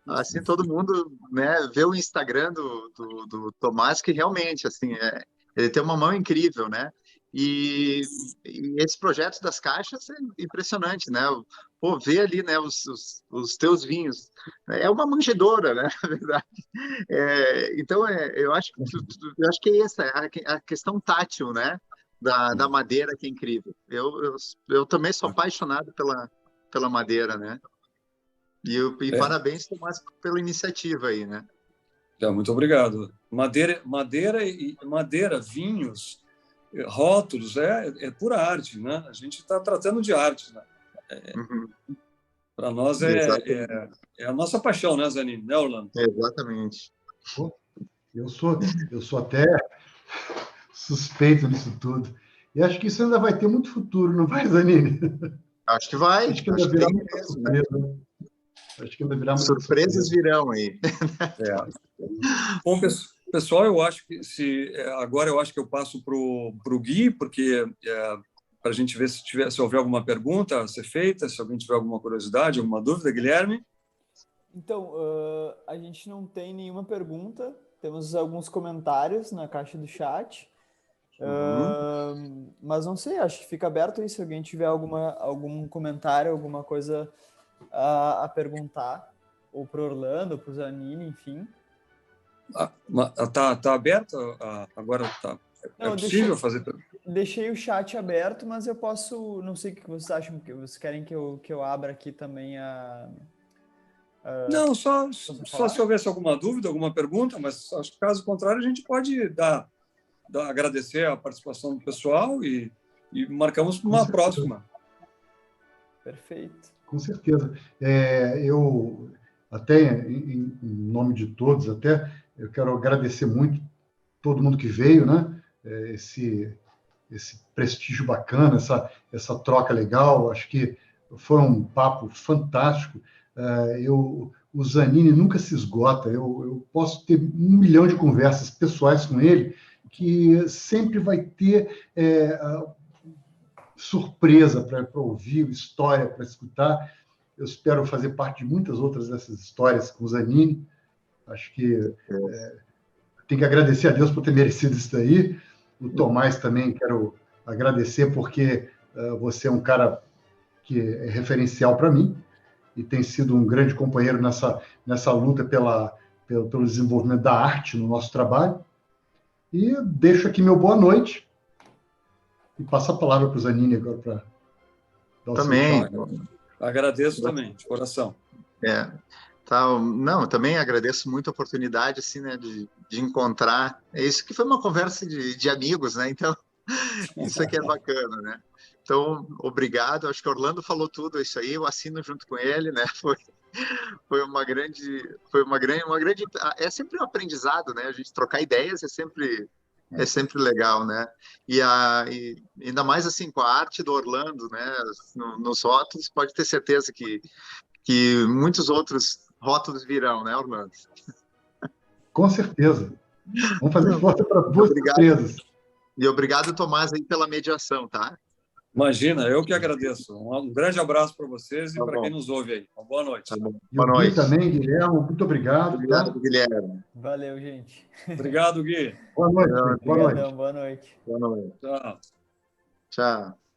Speaker 3: assim, todo mundo, né, ver o Instagram do Tomás, que realmente, assim, ele tem uma mão incrível, né? E esse projeto das caixas é impressionante, né? Pô, ver ali, né, os teus vinhos. É uma manjedoura, né? Na verdade. Então, eu acho que é essa a questão tátil, né? Da madeira, que é incrível. Eu também sou apaixonado pela madeira, né? E parabéns, Tomás, pela iniciativa aí, né?
Speaker 1: Muito obrigado. Madeira, vinhos, rótulos, é pura arte, né? A gente está tratando de arte, né? Para nós é a nossa paixão, né, Zanini? Né, Orlando?
Speaker 3: Exatamente.
Speaker 2: Eu sou até suspeito nisso tudo. E acho que isso ainda vai ter muito futuro, não vai, Zanini?
Speaker 3: Acho que vai.
Speaker 2: Acho que ainda virá muita surpresa. Acho que ainda virá muita
Speaker 3: surpresas virão aí.
Speaker 1: Bom, pessoal, eu acho que agora eu acho que eu passo para o Gui, porque para a gente ver se houver alguma pergunta a ser feita, se alguém tiver alguma curiosidade, alguma dúvida, Guilherme.
Speaker 5: Então, a gente não tem nenhuma pergunta, temos alguns comentários na caixa do chat, mas não sei, acho que fica aberto aí, se alguém tiver algum comentário, alguma coisa a perguntar, ou para o Orlando, ou para o Zanini, enfim.
Speaker 1: Tá aberto? Agora tá.
Speaker 5: Não,
Speaker 1: possível fazer?
Speaker 5: Deixei o chat aberto, mas eu posso, não sei o que vocês acham, que vocês querem que eu abra aqui também
Speaker 1: Não, só se houvesse alguma dúvida, alguma pergunta, mas acho que caso contrário a gente pode agradecer a participação do pessoal e marcamos uma próxima.
Speaker 5: Perfeito.
Speaker 2: Com certeza. Eu, até em nome de todos, até eu quero agradecer muito todo mundo que veio, né? Esse prestígio bacana, essa troca legal. Acho que foi um papo fantástico. O Zanini nunca se esgota. Eu posso ter 1 milhão de conversas pessoais com ele, que sempre vai ter surpresa para ouvir, história para escutar. Eu espero fazer parte de muitas outras dessas histórias com o Zanini. Acho que tem que agradecer a Deus por ter merecido isso daí. O Tomás também quero agradecer, porque você é um cara que é referencial para mim e tem sido um grande companheiro nessa luta pelo desenvolvimento da arte no nosso trabalho. E deixo aqui meu boa noite e passo a palavra para o Zanini agora para dar o
Speaker 3: Também.
Speaker 2: seu tchau.
Speaker 1: Agradeço também, de coração.
Speaker 3: Não, também agradeço muito a oportunidade, assim, né, de encontrar. Isso que foi uma conversa de amigos, né? Então, isso aqui é bacana, né? Então, obrigado. Acho que o Orlando falou tudo isso aí. Eu assino junto com ele, né? Foi uma grande. É sempre um aprendizado, né? A gente trocar ideias é sempre legal, né? E ainda mais assim com a arte do Orlando, né? Nos rótulos, pode ter certeza que muitos outros rótulos virão, né, Orlando?
Speaker 2: Com certeza. Vamos fazer força para boas surpresas.
Speaker 3: E obrigado, Tomás, aí pela mediação, tá?
Speaker 1: Imagina, eu que agradeço. Um grande abraço para vocês e para quem nos ouve aí. Uma boa noite.
Speaker 2: Boa noite. Também, Guilherme, muito obrigado.
Speaker 3: Obrigado, Guilherme.
Speaker 5: Valeu, gente.
Speaker 1: Obrigado, Gui.
Speaker 2: Boa noite.
Speaker 5: Obrigadão, boa noite.
Speaker 3: Boa noite.
Speaker 1: Tchau.
Speaker 3: Tchau.